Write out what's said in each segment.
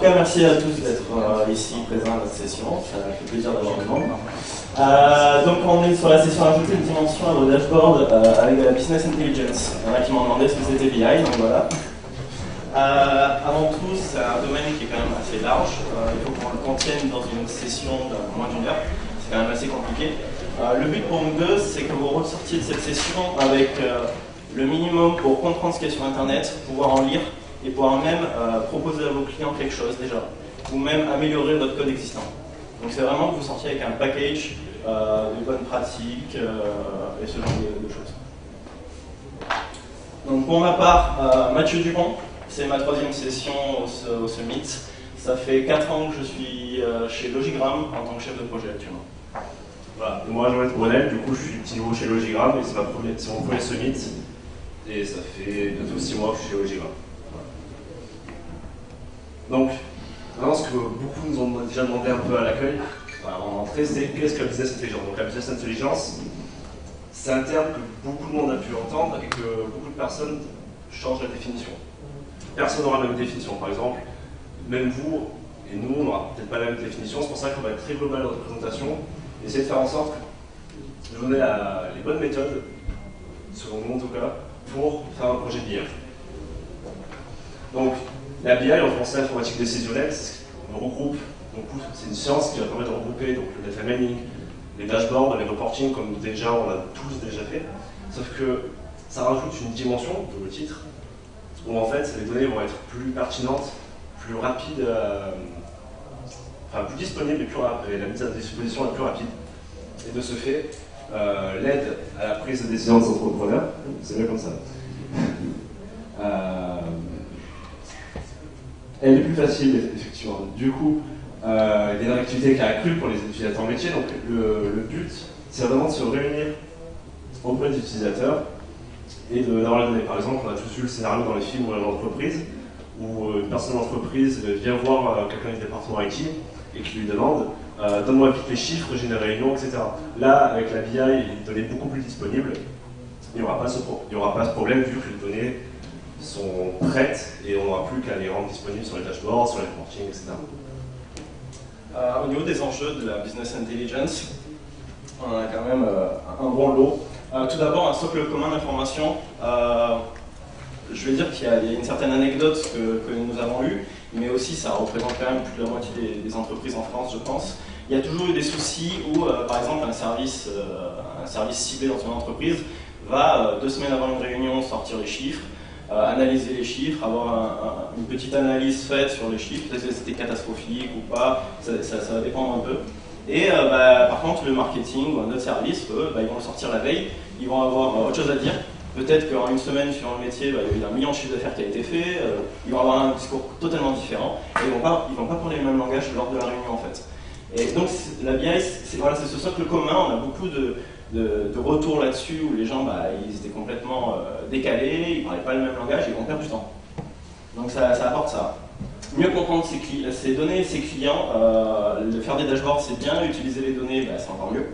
cas, merci à tous d'être ici présents à notre session. Ça fait plaisir d'avoir tout le monde. Donc, on est sur la session ajouter une dimension à vos dashboards avec de la business intelligence. Il y en a qui m'ont demandé ce que c'était BI, donc voilà. Avant tout, c'est un domaine qui est quand même assez large. Il faut qu'on le contienne dans une session de moins d'une heure. C'est quand même assez compliqué. Le but pour nous deux, c'est que vous ressortiez de cette session avec le minimum pour comprendre ce qu'il y a sur Internet, pouvoir en lire et pouvoir même proposer à vos clients quelque chose déjà, ou même améliorer votre code existant. Donc c'est vraiment que vous sortiez avec un package de bonnes pratiques et ce genre de choses. Donc pour ma part, Mathieu Dupont, c'est ma 3e session au Summit. Ça fait 4 ans que je suis chez Logigram en tant que chef de projet actuellement. Voilà. Moi, Jean-Yves Brunel, du coup, je suis petit nouveau chez Logigram et c'est mon premier Summit. Et ça fait bientôt 6 mois que je suis chez Logigram. Voilà. Donc, vraiment, ce que beaucoup nous ont déjà demandé un peu à l'accueil, avant d'entrer, c'est qu'est-ce que la business intelligence? Donc, la business intelligence, c'est un terme que beaucoup de monde a pu entendre et que beaucoup de personnes changent la définition. Personne n'aura la même définition. Par exemple, même vous et nous, on n'aura peut-être pas la même définition. C'est pour ça qu'on va être très global dans notre présentation. Essayer de faire en sorte de donner les bonnes méthodes, selon nous en tout cas, pour faire un projet BI. Donc, la BI, en français informatique décisionnelle, on regroupe, c'est une science qui va permettre de regrouper donc, le data mining, les dashboards, les reporting, comme déjà on a tous déjà fait, sauf que ça rajoute une dimension, de le titre, où en fait les données vont être plus pertinentes, plus rapides, plus disponibles et la mise à disposition la plus rapide. Et de ce fait, l'aide à la prise de décision des entrepreneurs, c'est bien comme ça, elle est plus facile, effectivement. Du coup, il y a une activité qui a accru pour les utilisateurs métiers. Donc, le but, c'est vraiment de se réunir auprès des utilisateurs et d'avoir la donnée. Par exemple, on a tous eu le scénario dans les films ou dans l'entreprise où une personne d'entreprise vient voir quelqu'un du département IT et qui lui demande donne-moi vite les chiffres, j'ai une réunion, etc. Là, avec la BI, les données beaucoup plus disponibles, il n'y aura pas ce problème vu que les données sont prêtes et on n'aura plus qu'à les rendre disponibles sur les dashboards, sur les reporting, etc. Au niveau des enjeux de la business intelligence, on a quand même un bon lot. Tout d'abord, un socle commun d'informations. Je vais dire qu'il y a une certaine anecdote que nous avons eue, mais aussi ça représente quand même plus de la moitié des entreprises en France, je pense. Il y a toujours eu des soucis où, par exemple, un service ciblé dans une entreprise va, 2 semaines avant une réunion, sortir les chiffres, analyser les chiffres, avoir une petite analyse faite sur les chiffres, peut-être que c'était catastrophique ou pas, ça va dépendre un peu. Et par contre, le marketing ou un autre service, eux, ils vont le sortir la veille, ils vont avoir autre chose à dire. Peut-être qu'en une semaine sur le métier, il y a eu 1 million de chiffre d'affaires qui a été fait, ils vont avoir un discours totalement différent, et ils vont pas parler le même langage lors de la réunion en fait. Et donc la BI, c'est ce socle commun, on a beaucoup de retours là-dessus où les gens ils étaient complètement décalés, ils ne parlaient pas le même langage et on perd du temps. Donc ça apporte ça. Mieux comprendre ses données et ses clients, faire des dashboards c'est bien, utiliser les données c'est encore mieux.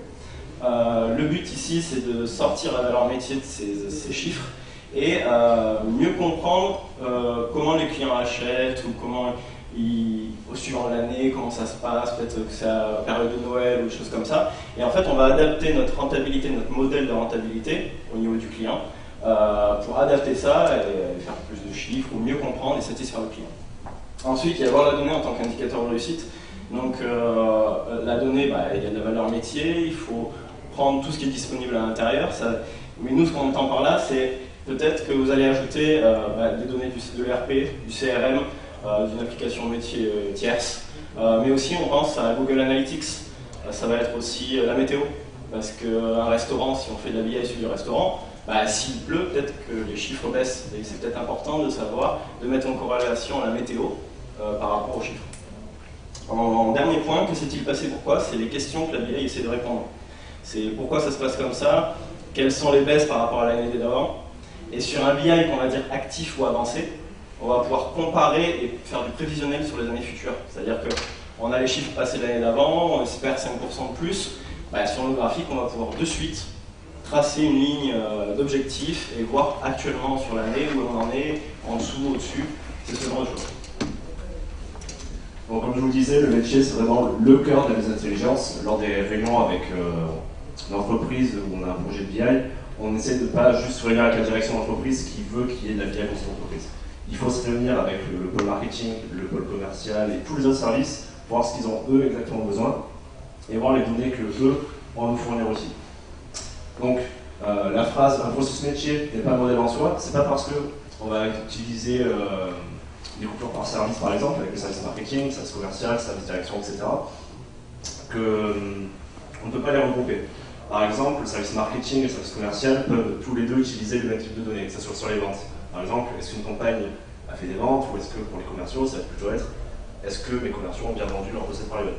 Le but ici c'est de sortir la valeur métier de ces chiffres et mieux comprendre comment les clients achètent ou comment au suivant de l'année, comment ça se passe, peut-être que c'est à la période de Noël ou des choses comme ça. Et en fait, on va adapter notre rentabilité, notre modèle de rentabilité au niveau du client pour adapter ça et faire plus de chiffres ou mieux comprendre et satisfaire le client. Ensuite, il y a avoir la donnée en tant qu'indicateur de réussite. Donc, la donnée, il y a de la valeur métier, il faut prendre tout ce qui est disponible à l'intérieur. Mais nous, ce qu'on entend par là, c'est peut-être que vous allez ajouter des données de l'ERP, du CRM, d'une application métier tierce. Mais aussi, on pense à Google Analytics. Ça va être aussi la météo. Parce qu'un restaurant, si on fait de la BI sur du restaurant, s'il pleut, peut-être que les chiffres baissent. Et c'est peut-être important de savoir, de mettre en corrélation la météo par rapport aux chiffres. En dernier point, que s'est-il passé, pourquoi? C'est les questions que la BI essaie de répondre. C'est pourquoi ça se passe comme ça, quelles sont les baisses par rapport à l'année d'avant. Et sur un BI qu'on va dire actif ou avancé, on va pouvoir comparer et faire du prévisionnel sur les années futures. C'est-à-dire qu'on a les chiffres passés l'année d'avant, on espère 5% de plus. Sur le graphique, on va pouvoir de suite tracer une ligne d'objectif et voir actuellement sur l'année où on en est, en dessous, au-dessus. C'est ce genre de choses. Donc comme je vous le disais, le métier c'est vraiment le cœur de la business intelligence. Lors des réunions avec l'entreprise où on a un projet de BI, on essaie de ne pas juste se réunir avec la direction d'entreprise qui veut qu'il y ait de la BI dans cette entreprise. Il faut se réunir avec le pôle marketing, le pôle commercial et tous les autres services pour voir ce qu'ils ont eux exactement besoin et voir les données que eux vont nous fournir aussi. Donc la phrase « un processus métier n'est pas un modèle en soi », c'est pas parce qu'on va utiliser des coupures par service par exemple, avec le service marketing, le service commercial, le service direction, etc., qu'on ne peut pas les regrouper. Par exemple, le service marketing et le service commercial peuvent tous les deux utiliser le même type de données, que ce soit sur les ventes. Par exemple, est-ce qu'une campagne a fait des ventes, ou est-ce que pour les commerciaux, ça va plutôt être est-ce que mes commerciaux ont bien vendu leur recette par les web.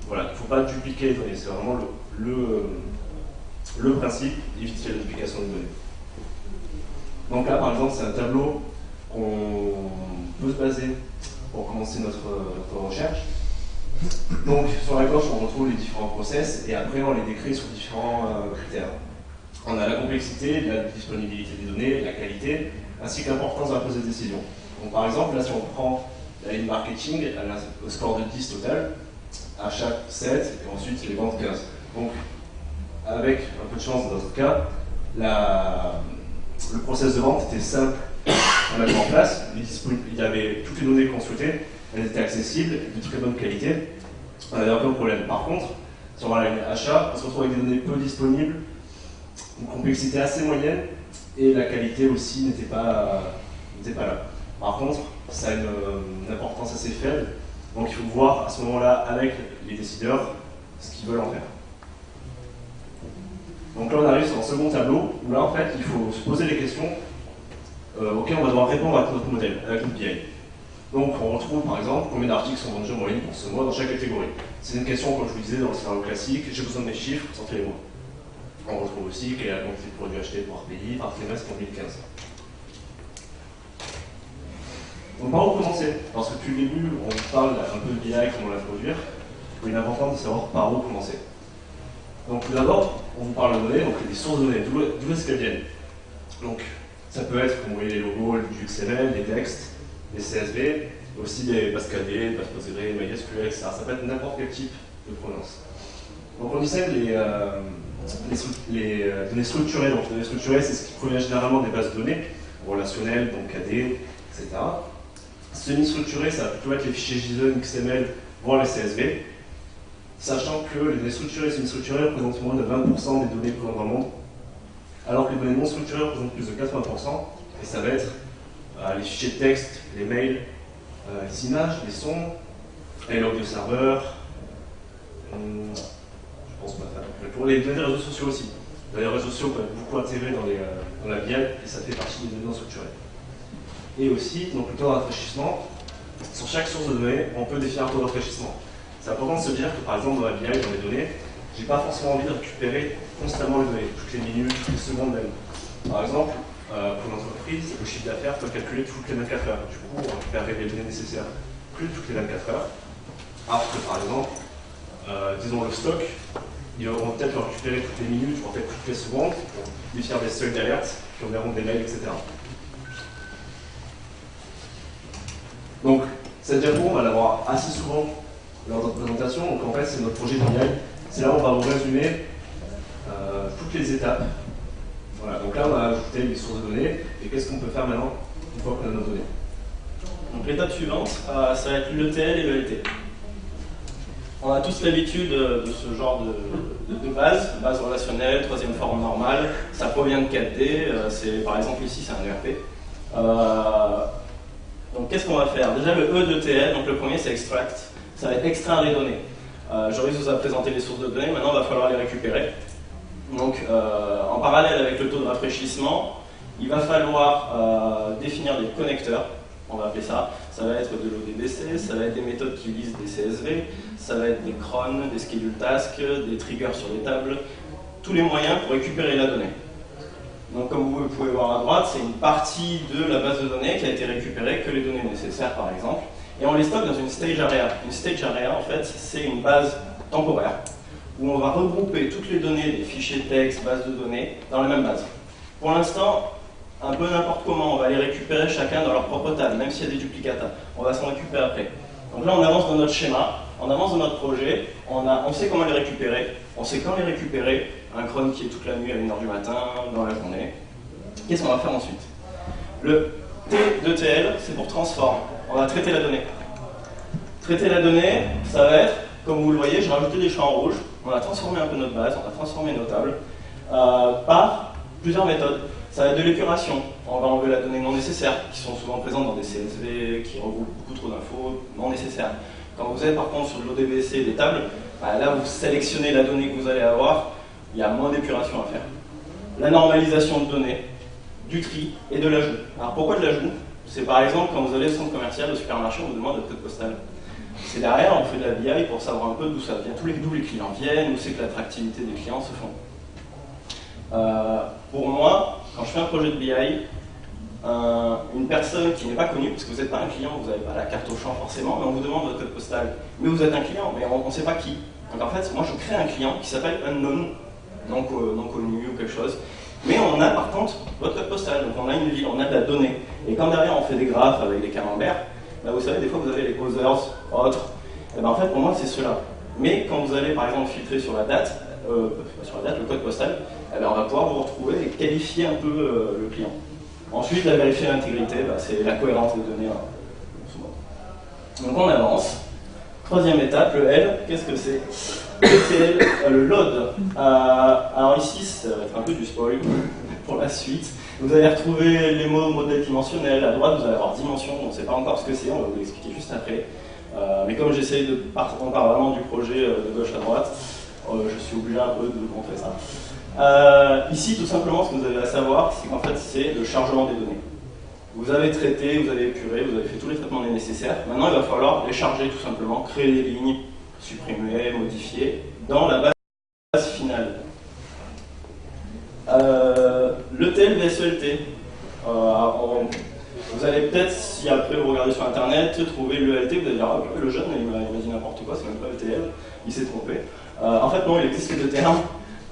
Voilà, il ne faut pas dupliquer les données, c'est vraiment le principe d'éviter la duplication des données. Donc là, par exemple, c'est un tableau qu'on peut se baser pour commencer notre recherche. Donc sur la gauche, on retrouve les différents process et après on les décrit sur différents critères. On a la complexité, la disponibilité des données, la qualité, ainsi que l'importance de la prise de décision. Donc par exemple, là si on prend la ligne marketing, elle a un score de 10 total, achat 7 et ensuite les ventes 15. Donc avec un peu de chance dans notre cas, le process de vente était simple à mettre en place. Il y avait toutes les données qu'on souhaitait, elles étaient accessibles, de très bonne qualité, on n'avait aucun problème. Par contre, si on va à la ligne achat, on se retrouve avec des données peu disponibles, une complexité assez moyenne, et la qualité aussi n'était pas là. Par contre, ça a une importance assez faible, donc il faut voir à ce moment-là avec les décideurs ce qu'ils veulent en faire. Donc là on arrive sur un second tableau, où là en fait il faut se poser des questions auxquelles on va devoir répondre avec notre modèle, avec notre BI. Donc on retrouve par exemple combien d'articles sont vendus en moyenne pour ce mois dans chaque catégorie. C'est une question, comme je vous disais, dans le scénario classique, j'ai besoin de mes chiffres, sortez-les-moi. On retrouve aussi quelle est la quantité de produits achetés par pays, par trimestre en 2015. Donc par où commencer? Parce que depuis le début, on parle un peu de BI, comment la produire. Il est important de savoir par où commencer. Donc tout d'abord, on vous parle de données, donc des sources de données, d'où est-ce qu'elles viennent? Donc ça peut être, comme vous voyez, les logos, du XML, des textes, des CSV, aussi des bases KD, des bases Postgre, MySQL, etc. Ça peut être n'importe quel type de provenance. Donc on distingue les données structurées. Donc les données structurées, c'est ce qui provient généralement des bases de données, relationnelles, donc KD, etc. Semi-structurées, ça va plutôt être les fichiers JSON, XML, voire les CSV, sachant que les données structurées et semi-structurées représentent moins de 20% des données présentes dans le monde, alors que les données non structurées représentent plus de 80%, et ça va être les fichiers de texte, les mails, les images, les sons, les logs de serveurs, je pense pas faire. Pour les données des réseaux sociaux aussi. Les réseaux sociaux peuvent être beaucoup intégrés dans la BI et ça fait partie des données non structurées. Et aussi, donc le taux de rafraîchissement, sur chaque source de données, on peut définir un taux de rafraîchissement. C'est important de se dire que par exemple dans la BI, dans les données, j'ai pas forcément envie de récupérer constamment les données, toutes les minutes, toutes les secondes même. Par exemple, pour une entreprise, le chiffre d'affaires peut calculer toutes les 24 heures. Du coup, on récupérerait les données nécessaires plus toutes les 24 heures. Alors que par exemple, disons le stock, ils vont peut-être le récupérer toutes les minutes, ou peut-être toutes les secondes, pour définir des seuils d'alerte, qui enverront des mails, etc. Donc, cette diapo, on va l'avoir assez souvent lors de notre présentation. Donc en fait, c'est notre projet de BI. C'est là où on va vous résumer toutes les étapes. Voilà, donc là, on a ajouté les sources de données. Et qu'est-ce qu'on peut faire maintenant, une fois qu'on a nos données? Donc l'étape suivante, ça va être l'ETL et l'ELT. On a tous l'habitude de ce genre de base relationnelle, troisième forme normale. Ça provient de 4D. Par exemple, ici, c'est un ERP. Donc qu'est-ce qu'on va faire? Déjà le E d'ETL, donc le premier c'est extract, ça va être extraire les données. Joris vous a présenté les sources de données, maintenant il va falloir les récupérer. Donc en parallèle avec le taux de rafraîchissement, il va falloir définir des connecteurs, on va appeler ça. Ça va être de l'ODBC, ça va être des méthodes qui lisent des CSV, ça va être des cron, des schedule tasks, des triggers sur les tables, tous les moyens pour récupérer la donnée. Donc comme vous pouvez voir à droite, c'est une partie de la base de données qui a été récupérée, que les données nécessaires par exemple, et on les stocke dans une stage area. Une stage area en fait, c'est une base temporaire, où on va regrouper toutes les données des fichiers texte, bases de données, dans la même base. Pour l'instant, un peu n'importe comment, on va les récupérer chacun dans leur propre table, même s'il y a des duplicata. On va s'en occuper après. Donc là, on avance dans notre schéma, on avance dans notre projet, on sait comment les récupérer, on sait quand les récupérer, un cron qui est toute la nuit à 1h du matin, dans la journée. Qu'est-ce qu'on va faire ensuite? Le T de TL, c'est pour transform. On va traiter la donnée. Traiter la donnée, ça va être, comme vous le voyez, j'ai rajouté des champs en rouge, on a transformé un peu notre base, on a transformé nos tables, par plusieurs méthodes. Ça va être de l'épuration, on va enlever la donnée non nécessaire, qui sont souvent présentes dans des CSV, qui regroupent beaucoup trop d'infos non nécessaires. Quand vous êtes par contre sur de l'ODBC, des tables, là vous sélectionnez la donnée que vous allez avoir, il y a moins d'épuration à faire. La normalisation de données, du tri et de l'ajout. Alors pourquoi de l'ajout? C'est par exemple quand vous allez au centre commercial, au supermarché, on vous demande votre code postal. C'est derrière, on fait de la BI pour savoir un peu d'où ça vient, d'où les clients viennent, où c'est que l'attractivité des clients se font. Pour moi, quand je fais un projet de BI, une personne qui n'est pas connue, parce que vous n'êtes pas un client, vous n'avez pas la carte au champ forcément, mais on vous demande votre code postal. Mais vous êtes un client, mais on ne sait pas qui. Donc en fait, moi je crée un client qui s'appelle unknown, non connu ou quelque chose. Mais on a par contre votre code postal, donc on a une ville, on a de la donnée. Et quand derrière on fait des graphes avec des camemberts, vous savez, des fois vous avez les others, autres. Et en fait, pour moi, c'est cela. Mais quand vous allez par exemple filtrer sur la date, le code postal, on va pouvoir vous retrouver et qualifier un peu le client. Ensuite, la vérifier l'intégrité, c'est la cohérence des données. Donc on avance. Troisième étape, le L, qu'est-ce que c'est? Le load. Alors ici, ça va être un peu du spoil pour la suite. Vous allez retrouver les mots modèle dimensionnel. À droite, vous allez avoir dimension. On ne sait pas encore ce que c'est, on va vous l'expliquer juste après. Mais comme j'essaie de on part vraiment du projet de gauche à droite, je suis obligé un peu de vous montrer ça. Ici, tout simplement, ce que vous avez à savoir, c'est qu'en fait, c'est le chargement des données. Vous avez traité, vous avez épuré, vous avez fait tous les traitements nécessaires. Maintenant, il va falloir les charger tout simplement, créer des lignes, supprimer, modifier, dans la base finale. Le TL vs ELT. Vous allez peut-être, si après vous regardez sur internet, trouver le ELT, vous allez dire, ah, le jeune, il m'a dit n'importe quoi, c'est même pas ETL, il s'est trompé. En fait, non, il existe les deux termes.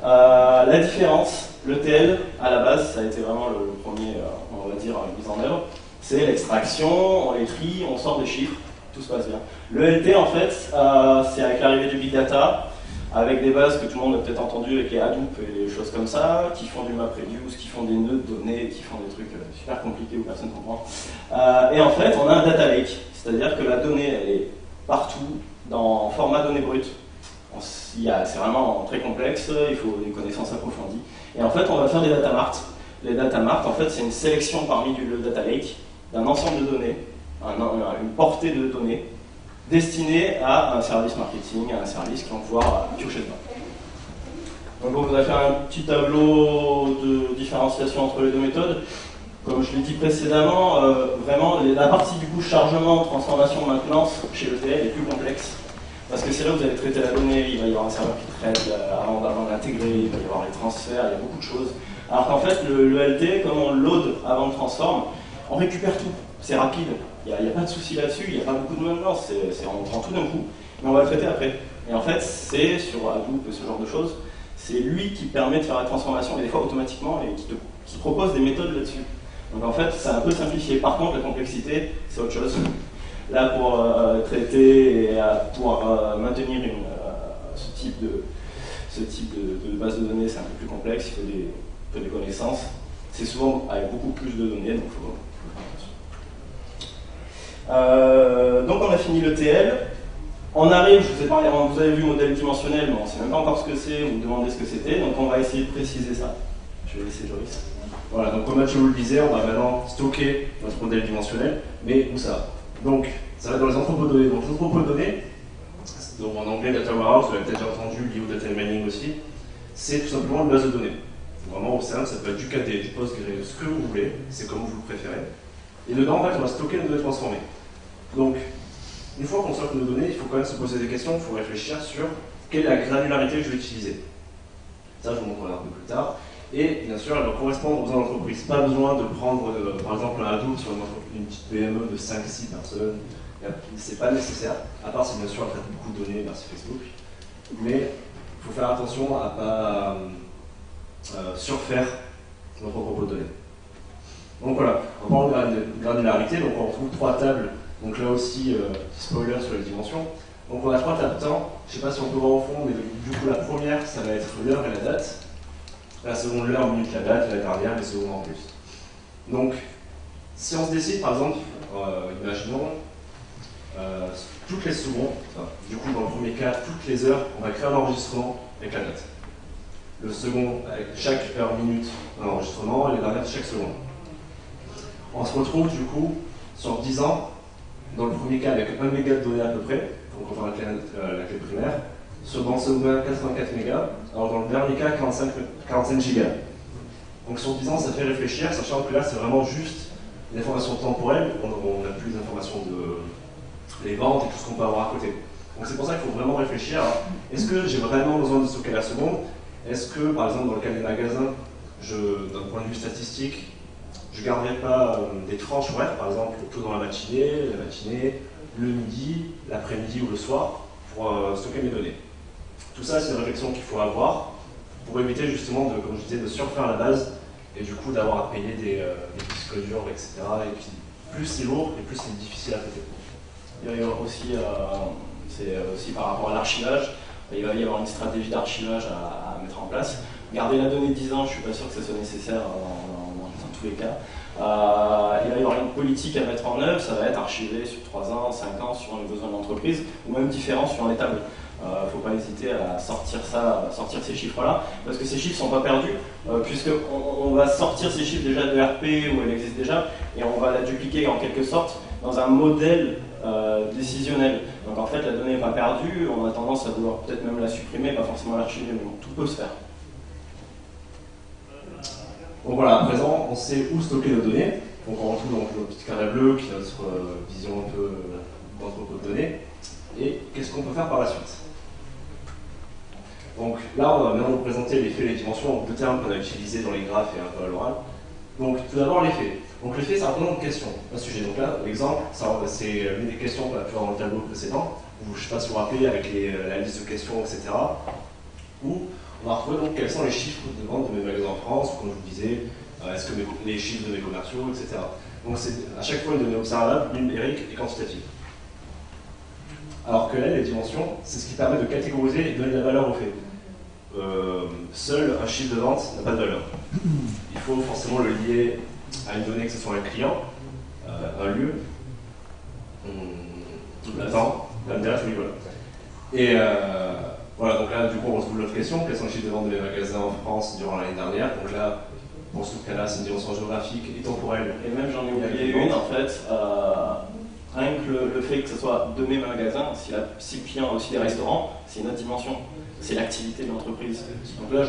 La différence, l'ETL, à la base, ça a été vraiment le premier, on va dire, mise en œuvre, c'est l'extraction, on les trie, on sort des chiffres, tout se passe bien. Le LT, en fait, c'est avec l'arrivée du big data, avec des bases que tout le monde a peut-être entendu, avec les Hadoop et les choses comme ça, qui font du MapReduce, qui font des nœuds de données, qui font des trucs super compliqués où personne ne comprend. Et en fait, on a un data lake, c'est-à-dire que la donnée, elle est partout, dans format données brutes. C'est vraiment très complexe, il faut des connaissances approfondies. Et en fait, on va faire des data marts. Les data marts, en fait, c'est une sélection parmi le data lake d'un ensemble de données, une portée de données, destinée à un service marketing, à un service qui vont pouvoir piocher dedans. Donc on vous a fait un petit tableau de différenciation entre les deux méthodes. Comme je l'ai dit précédemment, vraiment, la partie du coup chargement, transformation, maintenance chez l'ETL est plus complexe. Parce que c'est là où vous allez traiter la donnée, il va y avoir un serveur qui traite avant d'intégrer, il va y avoir les transferts, il y a beaucoup de choses. Alors qu'en fait, le LT, comme on load avant de transforme, on récupère tout. C'est rapide, il n'y a pas de souci là-dessus, il n'y a pas beaucoup de maintenance, on prend tout d'un coup, mais on va le traiter après. Et en fait, c'est sur Hadoop et ce genre de choses, c'est lui qui permet de faire la transformation, et des fois automatiquement, et qui propose des méthodes là-dessus. Donc en fait, c'est un peu simplifié. Par contre, la complexité, c'est autre chose. Là, pour traiter et pour maintenir ce type de base de données, c'est un peu plus complexe, il faut des connaissances. C'est souvent avec beaucoup plus de données, donc il faut faire attention. Donc on a fini le TL. On arrive, je vous ai parlé avant, vous avez vu modèle dimensionnel, mais on ne sait même pas encore ce que c'est, vous me demandez ce que c'était, donc on va essayer de préciser ça. Je vais laisser Joris. Voilà, donc comme Mathieu le disait, on va maintenant stocker notre modèle dimensionnel, mais où ça va? Donc, ça va dans les entrepôts de données. Donc, les entrepôts de données, donc en anglais Data Warehouse, vous l'avez peut-être déjà entendu, lié au Data Mining aussi, c'est tout simplement une base de données. Vraiment au sein, ça peut être du KD, du PostgreSQL, ce que vous voulez, c'est comme vous le préférez. Et dedans, en fait, on va stocker nos données transformées. Donc, une fois qu'on stocke nos données, il faut quand même se poser des questions, il faut réfléchir sur quelle est la granularité que je vais utiliser. Ça, je vous montrerai un peu plus tard. Et bien sûr, elle doit correspondre aux besoins d'entreprise. Pas besoin de prendre, par exemple, un Hadoop sur une petite PME de 5-6 personnes. C'est pas nécessaire, à part si bien sûr elle traite beaucoup de données, merci Facebook. Mais il faut faire attention à ne pas surfaire notre propos de données. Donc voilà, en parlant de granularité, donc on retrouve trois tables Donc là aussi, petit spoiler sur les dimensions. Donc on a 3 tables temps. Je ne sais pas si on peut voir au fond, mais du coup la première, ça va être l'heure et la date. La seconde, l'heure, minute, la date, la dernière, les secondes en plus. Donc, si on se décide, par exemple, imaginons, toutes les secondes, enfin, du coup dans le premier cas, toutes les heures, on va créer un enregistrement avec la date. Le second, avec chaque heure, minute, un enregistrement, et les dernières, chaque seconde. On se retrouve du coup sur 10 ans, dans le premier cas avec 1 méga de données à peu près, donc on va la clé primaire, dans le second cas 84 mégas, alors dans le dernier cas 45 gigas. Donc sur 10 ans, ça fait réfléchir, sachant que là c'est vraiment juste une information temporelle, on n'a plus d'informations de les ventes et tout ce qu'on peut avoir à côté. Donc c'est pour ça qu'il faut vraiment réfléchir, est-ce que j'ai vraiment besoin de stocker la seconde? Est-ce que, par exemple, dans le cas des magasins, d'un point de vue statistique, je ne garderai pas des tranches horaires, par exemple, tôt dans la matinée, le midi, l'après-midi ou le soir, pour stocker mes données. Tout ça, c'est une réflexion qu'il faut avoir pour éviter justement, comme je disais, de surfer à la base et du coup d'avoir à payer des disques durs, etc. Et puis, plus c'est lourd et plus c'est difficile à traiter. Il y a aussi, c'est aussi par rapport à l'archivage, il va y avoir une stratégie d'archivage à mettre en place. Garder la donnée 10 ans, je ne suis pas sûr que ce soit nécessaire dans tous les cas. Il va y avoir une politique à mettre en œuvre, ça va être archivé sur 3 ans, 5 ans, suivant les besoins de l'entreprise, ou même différent suivant les tables. Il ne faut pas hésiter à sortir ces chiffres-là, parce que ces chiffres ne sont pas perdus, puisqu'on va sortir ces chiffres déjà de ERP où elle existe déjà, et on va la dupliquer en quelque sorte dans un modèle décisionnel. Donc en fait, la donnée n'est pas perdue, on a tendance à vouloir peut-être même la supprimer, pas forcément l'archiver, mais bon, tout peut se faire. Donc voilà, à présent, on sait où stocker nos données. Donc on retrouve donc le petit carré bleu qui est notre vision un peu d'entrepôt de données. Et qu'est-ce qu'on peut faire par la suite? Donc là, on va maintenant vous présenter les faits et les dimensions, deux termes qu'on a utilisés dans les graphes et un peu à l'oral. Donc tout d'abord les faits. Donc les faits, c'est un peu de questions, un sujet. Donc là, l'exemple, c'est l'une des questions qu'on a pu voir dans le tableau précédent, où je ne sais pas si vous vous rappelez, avec la liste de questions, etc. Où on va retrouver donc quels sont les chiffres de vente de mes magasins en France, comme je vous disais, est-ce que les chiffres de mes commerciaux, etc. Donc c'est à chaque fois une donnée observable, numérique et quantitative. Alors que là, les dimensions, c'est ce qui permet de catégoriser et de donner de la valeur aux faits. Seul un chiffre de vente n'a pas de valeur. Il faut forcément le lier à une donnée, que ce soit un client, un lieu, un temps, la date, oui, voilà. Et voilà, donc là, du coup, on retrouve l'autre question, quels sont les chiffres de vente de mes magasins en France durant l'année dernière? Donc là, pour ce cas-là, c'est une dimension géographique et temporelle. Et même, j'en ai oublié une, en fait, rien que le fait que ce soit de mes magasins, si le client a aussi des restaurants, c'est une autre dimension. C'est l'activité de l'entreprise. Donc là,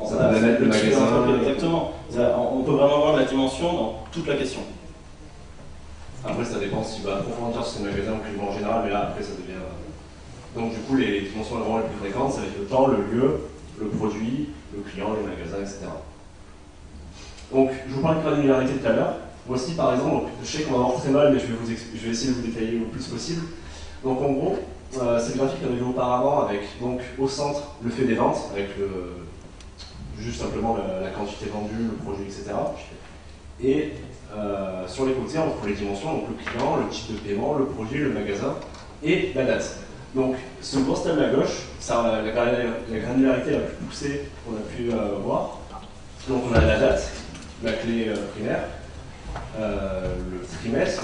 ça va mettre le magasin. Exactement. On peut vraiment voir la dimension dans toute la question. Après, ça dépend si tu vas approfondir sur ces magasins ou client en général, mais là, après, ça devient. Donc, du coup, les dimensions vraiment les plus fréquentes, ça va être le temps, le lieu, le produit, le client, les magasins, etc. Donc, je vous parlais de granularité tout à l'heure. Voici, par exemple, donc, je sais qu'on va avoir très mal, mais je vais essayer de vous détailler le plus possible. Donc, en gros, c'est le graphique qu'on a vu auparavant avec, donc, au centre, le fait des ventes, avec juste simplement la quantité vendue, le produit, etc. Et sur les côtés, on trouve les dimensions, donc le client, le type de paiement, le produit, le magasin et la date. Donc, ce gros stade à gauche, ça, la granularité la plus poussée qu'on a pu voir. Donc, on a la date, la clé primaire, le trimestre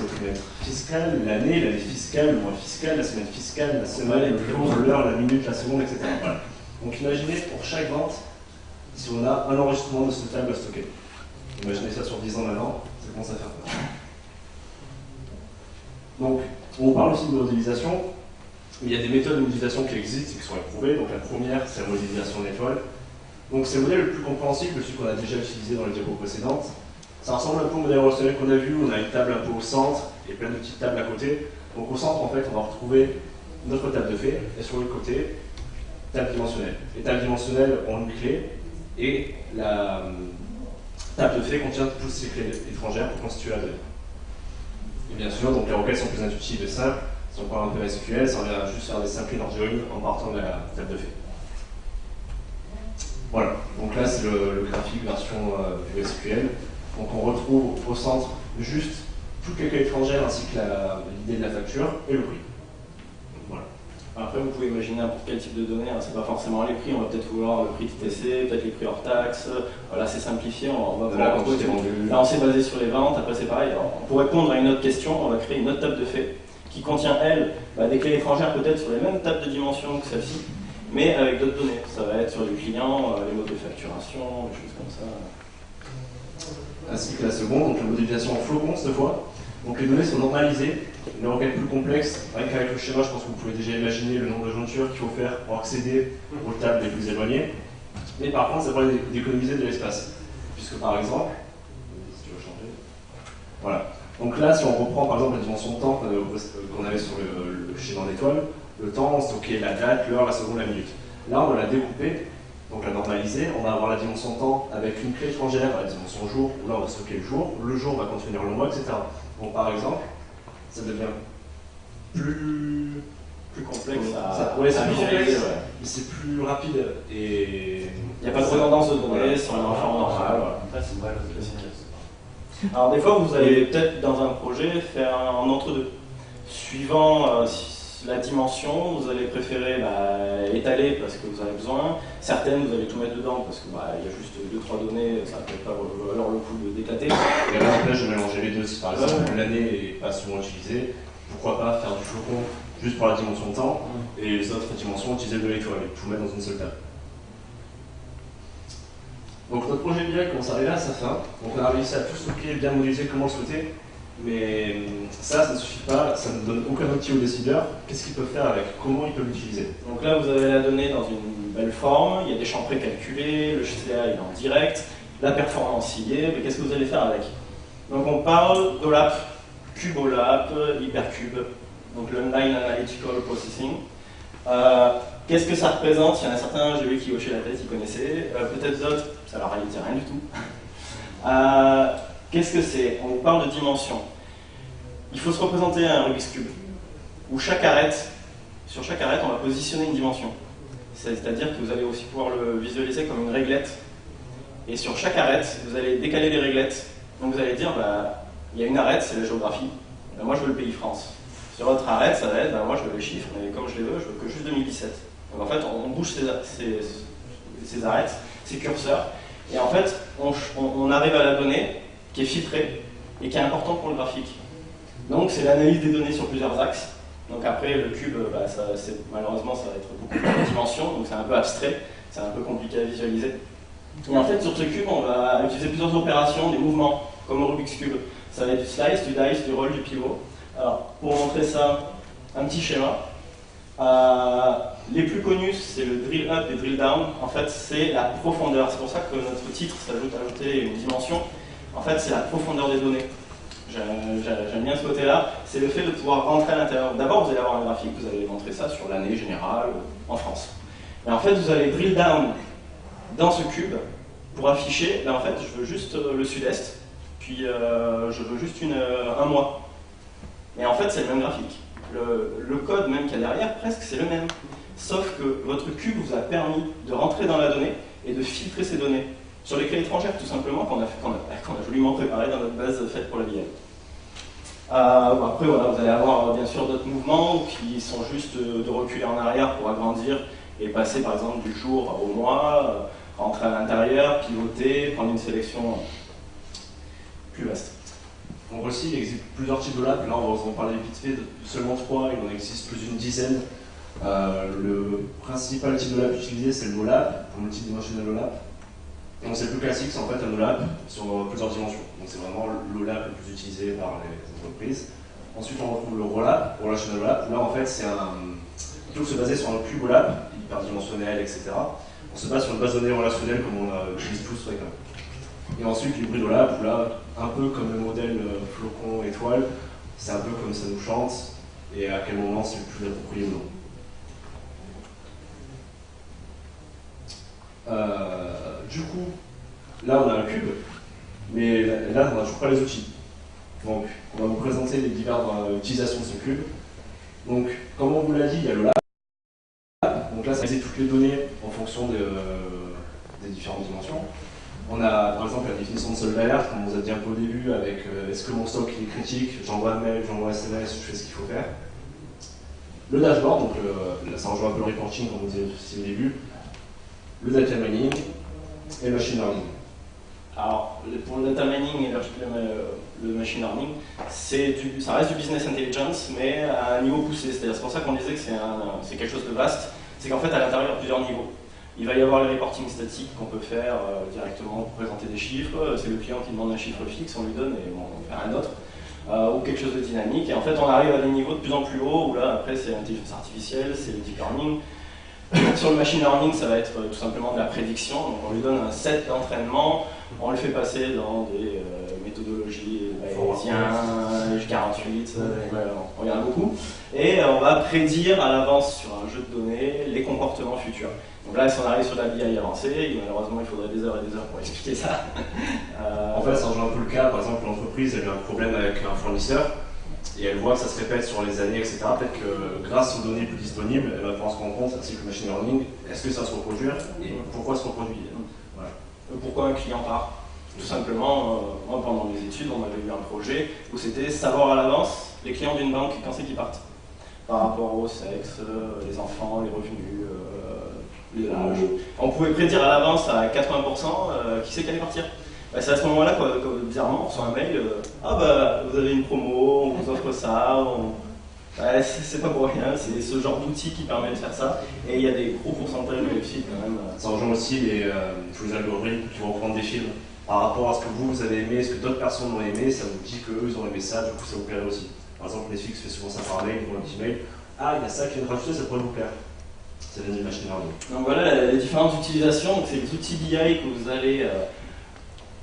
fiscal, l'année fiscale, le mois fiscal, la semaine fiscale, la semaine, le jour, l'heure, la minute, la seconde, etc. Voilà. Donc, imaginez pour chaque vente, si on a un enregistrement de ce table à stocker. Imaginez ça sur 10 ans maintenant, ça commence à faire peur. Donc, on parle aussi de modélisation. Il y a des méthodes de modélisation qui existent et qui sont éprouvées. Donc, la première, c'est la modélisation en étoile. Donc, c'est le modèle le plus compréhensible, celui qu'on a déjà utilisé dans les diapos précédentes. Ça ressemble un peu au modèle relationnel qu'on a vu, on a une table un peu au centre et plein de petites tables à côté. Donc, au centre, en fait, on va retrouver notre table de faits et sur le côté, table dimensionnelle. Les tables dimensionnelles ont une clé et la table de faits contient toutes ces clés étrangères pour constituer la donnée. Et bien sûr, donc les requêtes sont plus intuitives et simples. Si on parle un peu SQL, ça va juste faire des simples in ordering en partant de la table de faits. Voilà, donc là c'est le graphique version du SQL. Donc on retrouve au centre juste toutes les clés étrangères ainsi que l'idée de la facture et le prix. Donc, voilà. Après, vous pouvez imaginer n'importe quel type de données, hein. C'est pas forcément les prix, on va peut-être vouloir le prix de TC, peut-être les prix hors taxe. Là, c'est simplifié, on va voir. Là, on s'est basé sur les ventes, après, c'est pareil. Alors, pour répondre à une autre question, on va créer une autre table de faits qui contient, elle, des clés étrangères peut-être sur les mêmes tables de dimension que celle-ci, mais avec d'autres données. Ça va être sur les clients, les modes de facturation, des choses comme ça. Ainsi que la seconde, donc la modélisation en flocons cette fois. Donc les données sont normalisées, les requêtes plus complexes, rien qu'avec le schéma, je pense que vous pouvez déjà imaginer le nombre de jointures qu'il faut faire pour accéder aux tables les plus éloignées. Mais par contre, ça permet d'économiser de l'espace. Puisque par exemple, si tu veux changer, voilà. Donc là, si on reprend par exemple la dimension de temps qu'on avait sur le schéma en étoile, le temps, on stockait la date, l'heure, la seconde, la minute. Là, on va la découper, donc la normaliser. On va avoir la dimension de temps avec une clé étrangère, la dimension jour, où là on va stocker le jour va contenir le mois, etc. Donc par exemple, ça devient plus complexe à visualiser, mais c'est plus rapide et il n'y a pas de redondance de données, c'est un forme normale. C'est une vraie classique. Alors des fois, vous allez peut-être dans un projet faire un entre-deux. Suivant la dimension, vous allez préférer étaler parce que vous avez besoin. Certaines, vous allez tout mettre dedans parce qu'il y a juste 2-3 données, ça ne peut pas valoir le coup d'éclater. Et là, je vais mélanger les deux. Si par exemple l'année n'est pas souvent utilisée, pourquoi pas faire du flocon juste pour la dimension de temps et les autres dimensions utiliser de l'étoile et tout mettre dans une seule table. Donc notre projet BI commence à arriver à sa fin. Donc on a réussi à tout stocker, bien modéliser comme on le souhaitait. Mais ça ne suffit pas, ça ne donne aucun outil aux décideurs. Qu'est-ce qu'ils peuvent faire avec? Comment ils peuvent l'utiliser? Donc là, vous avez la donnée dans une belle forme, il y a des champs précalculés, le CA est en direct, la performance y est, mais qu'est-ce que vous allez faire avec? Donc on parle d'OLAP, CubeOLAP, Hypercube, donc l'Online Analytical Processing. Qu'est-ce que ça représente? Il y en a certains, j'ai vu qui hochaient la tête, ils connaissaient, peut-être d'autres, ça leur dit rien du tout. Qu'est-ce que c'est? On vous parle de dimension. Il faut se représenter un Rubik's Cube, où sur chaque arête, on va positionner une dimension. C'est-à-dire que vous allez aussi pouvoir le visualiser comme une réglette. Et sur chaque arête, vous allez décaler les réglettes. Donc vous allez dire, il y a une arête, c'est la géographie. Moi, je veux le pays France. Sur l'autre arête, ça va être, moi, je veux les chiffres, mais comme je les veux, je veux que juste 2017. Donc en fait, on bouge ces arêtes, ces curseurs, et en fait, on arrive à la donnée qui est filtrée et qui est importante pour le graphique. Donc c'est l'analyse des données sur plusieurs axes. Donc après, le cube, malheureusement, ça va être beaucoup de dimensions, donc c'est un peu abstrait, c'est un peu compliqué à visualiser. Et en fait, sur ce cube, on va utiliser plusieurs opérations, des mouvements, comme au Rubik's Cube. Ça va être du slice, du dice, du roll, du pivot. Alors, pour montrer ça, un petit schéma. Les plus connus, c'est le drill up et drill down. En fait, c'est la profondeur. C'est pour ça que notre titre s'ajoute ajouter une dimension. En fait, c'est la profondeur des données. J'aime bien ce côté-là. C'est le fait de pouvoir rentrer à l'intérieur. D'abord, vous allez avoir un graphique, vous allez montrer ça sur l'année générale en France. Et en fait, vous allez drill down dans ce cube pour afficher. En fait, je veux juste le sud-est, puis je veux juste un mois. Et en fait, c'est le même graphique. Le code même qu'il y a derrière, presque, c'est le même. Sauf que votre cube vous a permis de rentrer dans la donnée et de filtrer ces données. Sur les clés étrangères, tout simplement, qu'on a joliment préparé dans notre base faite pour la BI. Après, voilà, vous allez avoir bien sûr d'autres mouvements qui sont juste de reculer en arrière pour agrandir et passer par exemple du jour au mois, rentrer à l'intérieur, pivoter, prendre une sélection plus vaste. Donc aussi, il existe plusieurs types de labs. Là, on va vous en parler vite fait de seulement 3, il en existe plus d'une dizaine. Le principal type de lab utilisé, c'est le NoLab, pour multidimensional NoLab. Donc c'est le plus classique, c'est en fait un NoLab sur plusieurs dimensions. Donc c'est vraiment le lab le plus utilisé par les entreprises. Ensuite, on retrouve le RoLab, Relational NoLab. Là, en fait, c'est plutôt que se baser sur un CubeOLab, hyperdimensionnel, etc. On se base sur une base de données relationnelle comme on l'utilise tous fréquemment. Et ensuite, l'hybridolab, où là, un peu comme le modèle flocon étoile, c'est un peu comme ça nous chante, et à quel moment c'est le plus approprié ou non. Du coup, là on a un cube, mais là on n'a toujours pas les outils. Donc, on va vous présenter les diverses utilisations de ce cube. Donc, comme on vous l'a dit, il y a le lab. Donc là, ça analyse toutes les données en fonction des différentes dimensions. On a par exemple la définition de seuil d'alerte, comme on vous a dit un peu au début, avec est-ce que mon stock est critique, j'envoie un mail, j'envoie un SMS, je fais ce qu'il faut faire. Le dashboard, donc là ça rejoint un peu le reporting comme vous disiez aussi au début, le data mining et le machine learning. Alors, pour le data mining et le machine learning, ça reste du business intelligence, mais à un niveau poussé. C'est pour ça qu'on disait que c'est quelque chose de vaste. C'est qu'en fait, à l'intérieur, il y a plusieurs niveaux. Il va y avoir les reporting statiques qu'on peut faire directement pour présenter des chiffres. C'est le client qui demande un chiffre fixe, on lui donne et on va faire un autre. Ou quelque chose de dynamique. Et en fait, on arrive à des niveaux de plus en plus hauts, où là, après, c'est l'intelligence artificielle, c'est le deep learning. Sur le machine learning, ça va être tout simplement de la prédiction. Donc on lui donne un set d'entraînement, on le fait passer dans des méthodologies bayésiennes, H48, il y en a beaucoup. Et on va prédire à l'avance sur un jeu de données les comportements futurs. Donc là, si on arrive sur la BI avancée, malheureusement, il faudrait des heures et des heures pour expliquer ça. En fait, ça rejoint un peu le cas, par exemple, l'entreprise a eu un problème avec un fournisseur, et elle voit que ça se répète sur les années, etc. Peut-être que grâce aux données plus disponibles, elle va pouvoir se rendre compte, ainsi que le machine learning, est-ce que ça se reproduit et pourquoi se reproduit. Voilà. Pourquoi un client part? Tout simplement, moi pendant mes études, on avait eu un projet où c'était savoir à l'avance les clients d'une banque quand c'est qu'ils partent. Par rapport au sexe, les enfants, les revenus, les âges. On pouvait prédire à l'avance à 80% qui c'est qui allait partir. Bah, c'est à ce moment-là que bizarrement on reçoit un mail, ah bah vous avez une promo, on vous offre ça, bah, c'est pas pour rien, c'est ce genre d'outil qui permet de faire ça, et il y a des gros pourcentages de réussite quand même. Ça rejoint aussi tous les algorithmes qui vont reprendre des films par rapport à ce que vous avez aimé, ce que d'autres personnes ont aimé, ça vous dit qu'eux ils ont aimé ça, du coup ça vous plairait aussi. Par exemple, Netflix fait souvent ça par mail, ils font un petit mail, ah il y a ça qui vient de rajouter, ça pourrait vous plaire. C'est des machine learning. Donc voilà les différentes utilisations, c'est les outils BI que vous allez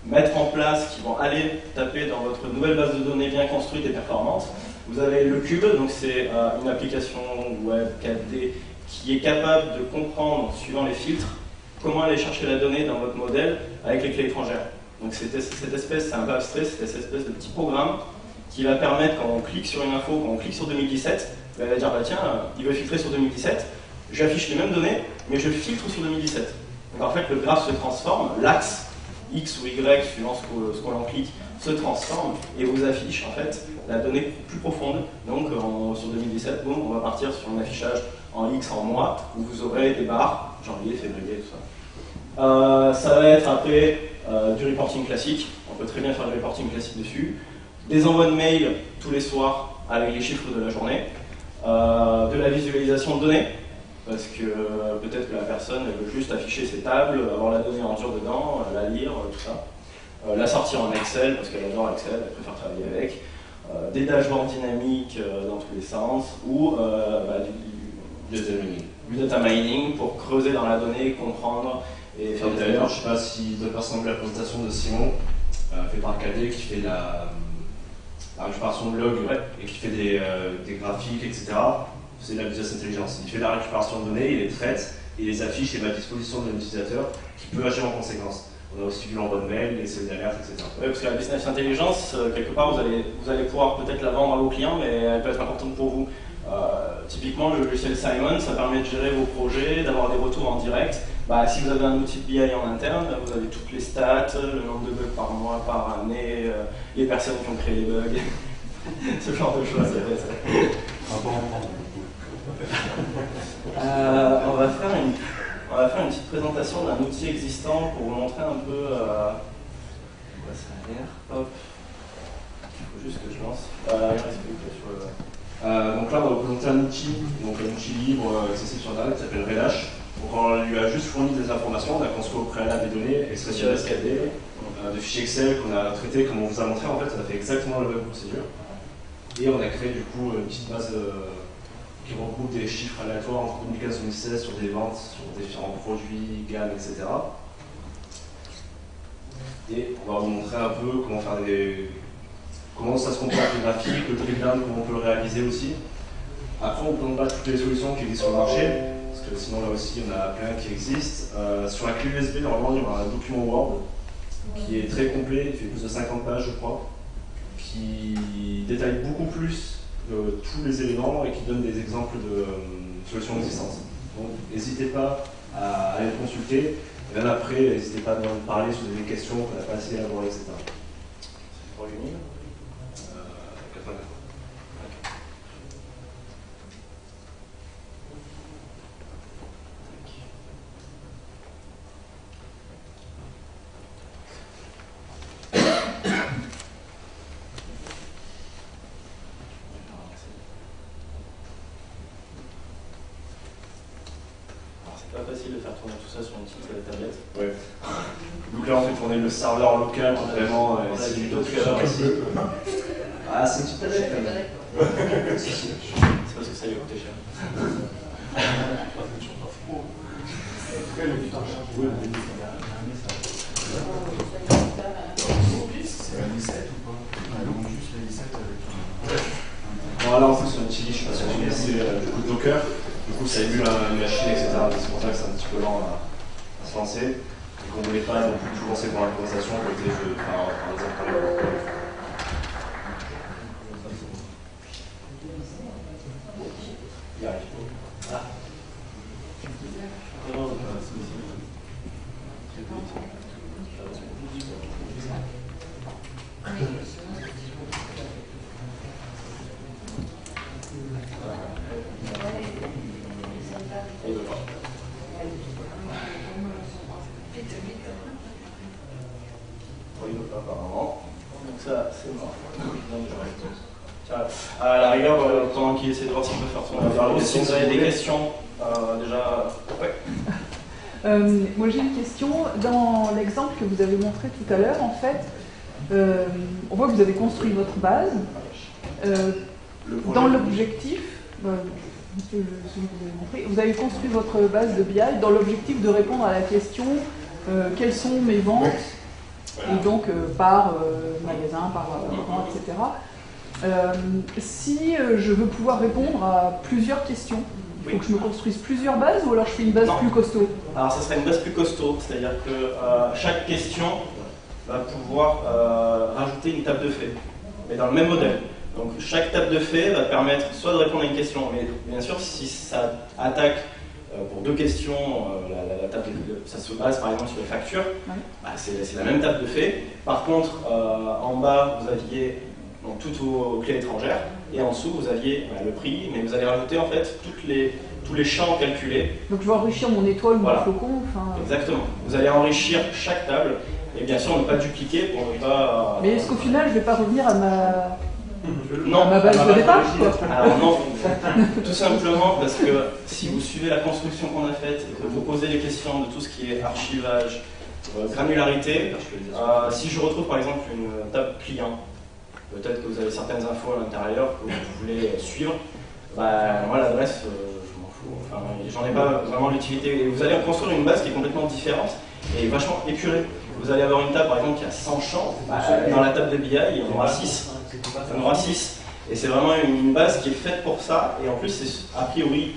mettre en place, qui vont aller taper dans votre nouvelle base de données bien construite et performante. Vous avez le Cube, donc c'est une application web 4D qui est capable de comprendre, suivant les filtres, comment aller chercher la donnée dans votre modèle avec les clés étrangères. Donc cette espèce, c'est un peu abstrait, c'est cette espèce de petit programme qui va permettre, quand on clique sur une info, quand on clique sur 2017, il va dire, bah tiens, il veut filtrer sur 2017, j'affiche les mêmes données, mais je filtre sur 2017. Donc en fait, le graphe se transforme, l'axe, X ou Y, suivant ce qu'on en clique, se transforme et vous affiche en fait la donnée plus profonde. Donc sur 2017, boum, on va partir sur un affichage en X en mois où vous aurez des barres, janvier, février, tout ça. Ça va être après du reporting classique, on peut très bien faire du reporting classique dessus. Des envois de mails tous les soirs avec les chiffres de la journée. De la visualisation de données. Parce que peut-être que la personne elle veut juste afficher ses tables, avoir la donnée en dur dedans, la lire, tout ça. La sortir en Excel, parce qu'elle adore Excel, elle préfère travailler avec. Des dashboards dynamiques dans tous les sens, ou du data mining pour creuser dans la donnée, comprendre et faire des d'ailleurs, je ne sais pas si d'autres personnes ont vu la présentation de Simon, fait par KD, qui fait la récupération de log et qui fait des graphiques, etc. C'est de la business intelligence. Il fait la récupération de données, il les traite, il les affiche et met à disposition de l'utilisateur qui peut agir en conséquence. On a aussi vu l'envoi de mail, les seuils d'alerte, etc. Oui, parce que la business intelligence, quelque part, vous allez pouvoir peut-être la vendre à vos clients, mais elle peut être importante pour vous. Typiquement, le logiciel Simon, ça permet de gérer vos projets, d'avoir des retours en direct. Si vous avez un outil de BI en interne, vous avez toutes les stats, le nombre de bugs par mois, par année, les personnes qui ont créé les bugs, ce genre de choses. On va faire une petite présentation d'un outil existant pour vous montrer un peu quoi ça a l'air. Hop. Il faut juste que je lance. Donc là, on va vous présenter un outil libre accessible sur Internet qui s'appelle Relash. Donc on lui a juste fourni des informations, on a construit au préalable des données, expression SKD, de fichiers Excel qu'on a traités comme on vous a montré. En fait, on a fait exactement la même procédure. Et on a créé du coup une petite base qui regroupe des chiffres aléatoires entre 2015 et 2016 sur des ventes, sur différents produits, gammes, etc. Et on va vous montrer un peu comment ça se comporte les graphiques, le drill down, comment on peut le réaliser aussi. Après, on ne présente pas toutes les solutions qui existent sur le marché, parce que sinon là aussi, il y en a plein qui existent. Sur la clé USB, normalement, il y aura un document Word qui est très complet, il fait plus de 50 pages, je crois, qui détaille beaucoup plus tous les éléments et qui donne des exemples de solutions existantes. Donc n'hésitez pas à aller le consulter. Et même après, n'hésitez pas à nous parler si vous avez des questions qu'on n'a pas assez élaborées, etc. C'est pour une île 89. C'est pas facile de faire tourner tout ça sur une petite tablette. Ouais. Donc là, on fait tourner le serveur local, vraiment, c'est du Docker. Ah, c'est une petite tablette quand même. C'est parce que ça lui a coûté cher. C'est la 17 ou pas? Non, juste la 17 avec Bon, là, en plus, sur une chili, je sais pas si vous connaissez, c'est du coup Docker. Du coup, ça émule une machine, etc. C'est pour ça que c'est un petit peu lent à se lancer. Donc, on ne voulait pas non plus tout lancer pour la conversation, côté de, par exemple, par le. Il arrive. Ah. Apparemment. Donc ça, c'est mort. À la rigueur, pendant qu'il essaie de voir s'il peut faire son si vous avez des questions, déjà. Ouais. Moi j'ai une question. Dans l'exemple que vous avez montré tout à l'heure, en fait, on voit que vous avez construit votre base. Dans l'objectif, celui que vous avez montré, vous avez construit votre base de BI dans l'objectif de répondre à la question quelles sont mes ventes, et donc par magasin, par rang, etc. Si je veux pouvoir répondre à plusieurs questions, il faut que je me construise plusieurs bases ou alors je fais une base plus costaud? Alors ça serait une base plus costaud, c'est-à-dire que chaque question va pouvoir rajouter une table de fait, mais dans le même modèle. Donc chaque table de fait va permettre soit de répondre à une question, mais bien sûr si ça attaque pour deux questions, la table ça se base par exemple sur les factures, ouais. Bah, c'est la même table de fait. Par contre, en bas vous aviez donc, tout aux clés étrangères, et en dessous vous aviez le prix, mais vous allez rajouter en fait tous les champs calculés. Donc je vais enrichir mon étoile ou voilà. mon flocon. Exactement. Vous allez enrichir chaque table, et bien sûr ne pas dupliquer pour ne pas... Mais est-ce qu'au final je ne vais pas revenir à ma base de départ quoi. Alors non, tout simplement parce que si vous suivez la construction qu'on a faite et que vous posez les questions de tout ce qui est archivage, granularité, si je retrouve par exemple une table client, peut-être que vous avez certaines infos à l'intérieur que vous voulez suivre, bah, moi l'adresse, je m'en fous, enfin, j'en ai pas vraiment l'utilité. Et vous allez construire une base qui est complètement différente et vachement épurée. Vous allez avoir une table par exemple qui a 100 champs, dans la table de BI il y en aura 6. Il y en aura 6. Et c'est vraiment une base qui est faite pour ça, et en plus c'est a priori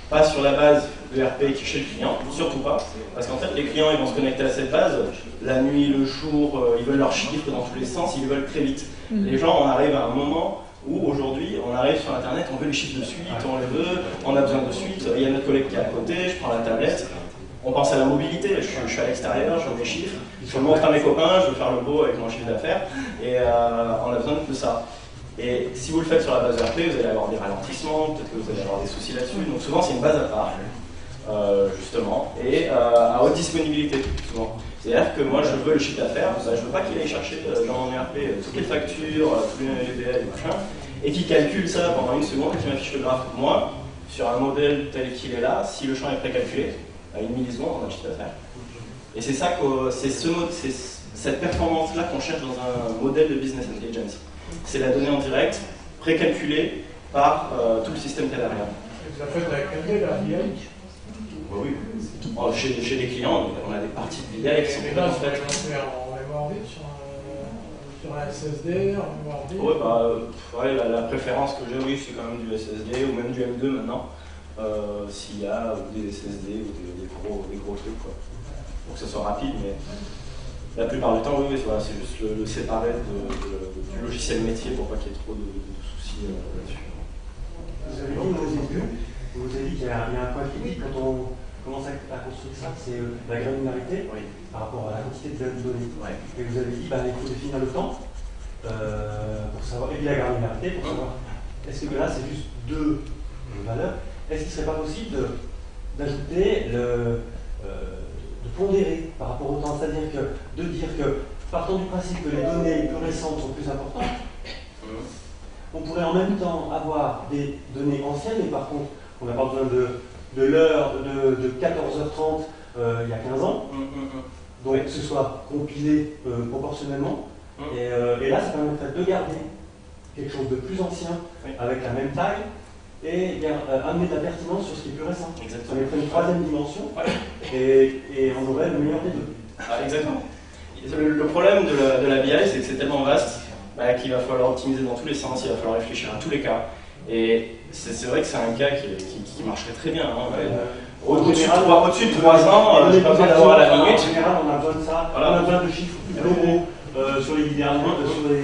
pas sur la base ERP qui est chez le client, surtout pas, parce qu'en fait les clients ils vont se connecter à cette base, la nuit, le jour, ils veulent leurs chiffres dans tous les sens, ils veulent très vite. Les gens, on arrive à un moment où aujourd'hui on arrive sur internet, on veut les chiffres de suite, on les veut, on a besoin de suite, il y a notre collègue qui est à côté, je prends la tablette, on pense à la mobilité, je suis à l'extérieur, je veux mes chiffres, je montre à mes copains, je veux faire le beau avec mon chiffre d'affaires, et on a besoin de ça. Et si vous le faites sur la base ERP, vous allez avoir des ralentissements, peut-être que vous allez avoir des soucis là-dessus. Donc souvent c'est une base à part, justement, et à haute disponibilité, souvent. C'est-à-dire que moi je veux le chiffre d'affaires, je ne veux pas qu'il aille chercher dans mon ERP toutes les factures, tous les BL et machin, et qu'il calcule ça pendant une seconde et qu'il m'affiche le graphe. Moi, sur un modèle tel qu'il est là, si le champ est précalculé, à une milliseconde, on a le chiffre d'affaires. Et c'est ça que c'est cette performance-là qu'on cherche dans un modèle de business intelligence. C'est la donnée en direct, précalculée par tout le système qui est derrière. Vous avez fait avec quel la BI? Oui. Chez les clients, on a des parties de BI qui sont complètement faites. En mémoire vide sur un SSD, en mémoire vide? Ouais, la préférence que j'ai, oui, c'est quand même du SSD ou même du M2 maintenant. S'il y a des SSD ou des gros trucs, quoi. Pour que ça soit rapide, mais la plupart du temps, oui, voilà, c'est juste le séparer du logiciel métier pour pas qu'il y ait trop de soucis là-dessus. Vous avez dit au début, vous avez dit qu'il y a un point critique quand commencé à construire ça, c'est la granularité par rapport à la quantité de données. Et vous avez dit, il faut définir le temps pour savoir, et puis la granularité pour savoir, est-ce que là c'est juste deux valeurs? Est-ce qu'il ne serait pas possible d'ajouter de pondérer par rapport au temps, c'est-à-dire de dire que, partant du principe que les données les plus récentes sont plus importantes, on pourrait en même temps avoir des données anciennes, et par contre, on n'a pas besoin de l'heure de 14h30 il y a 15 ans, donc que ce soit compilé proportionnellement, et là, ça permettrait de garder quelque chose de plus ancien, avec la même taille, et amener de la pertinence sur ce qui est plus récent. Exactement. Ça mettrait une troisième dimension, et on aurait le meilleur des deux. Exactement. Le problème de la BI, c'est que c'est tellement vaste qu'il va falloir optimiser dans tous les sens, il va falloir réfléchir à tous les cas. Et c'est vrai que c'est un cas qui marcherait très bien. Au-dessus de 3 ans, je ne vais pas besoin d'avoir à la minute. En général, on a besoin de ça, on a besoin de chiffres plus globaux sur les il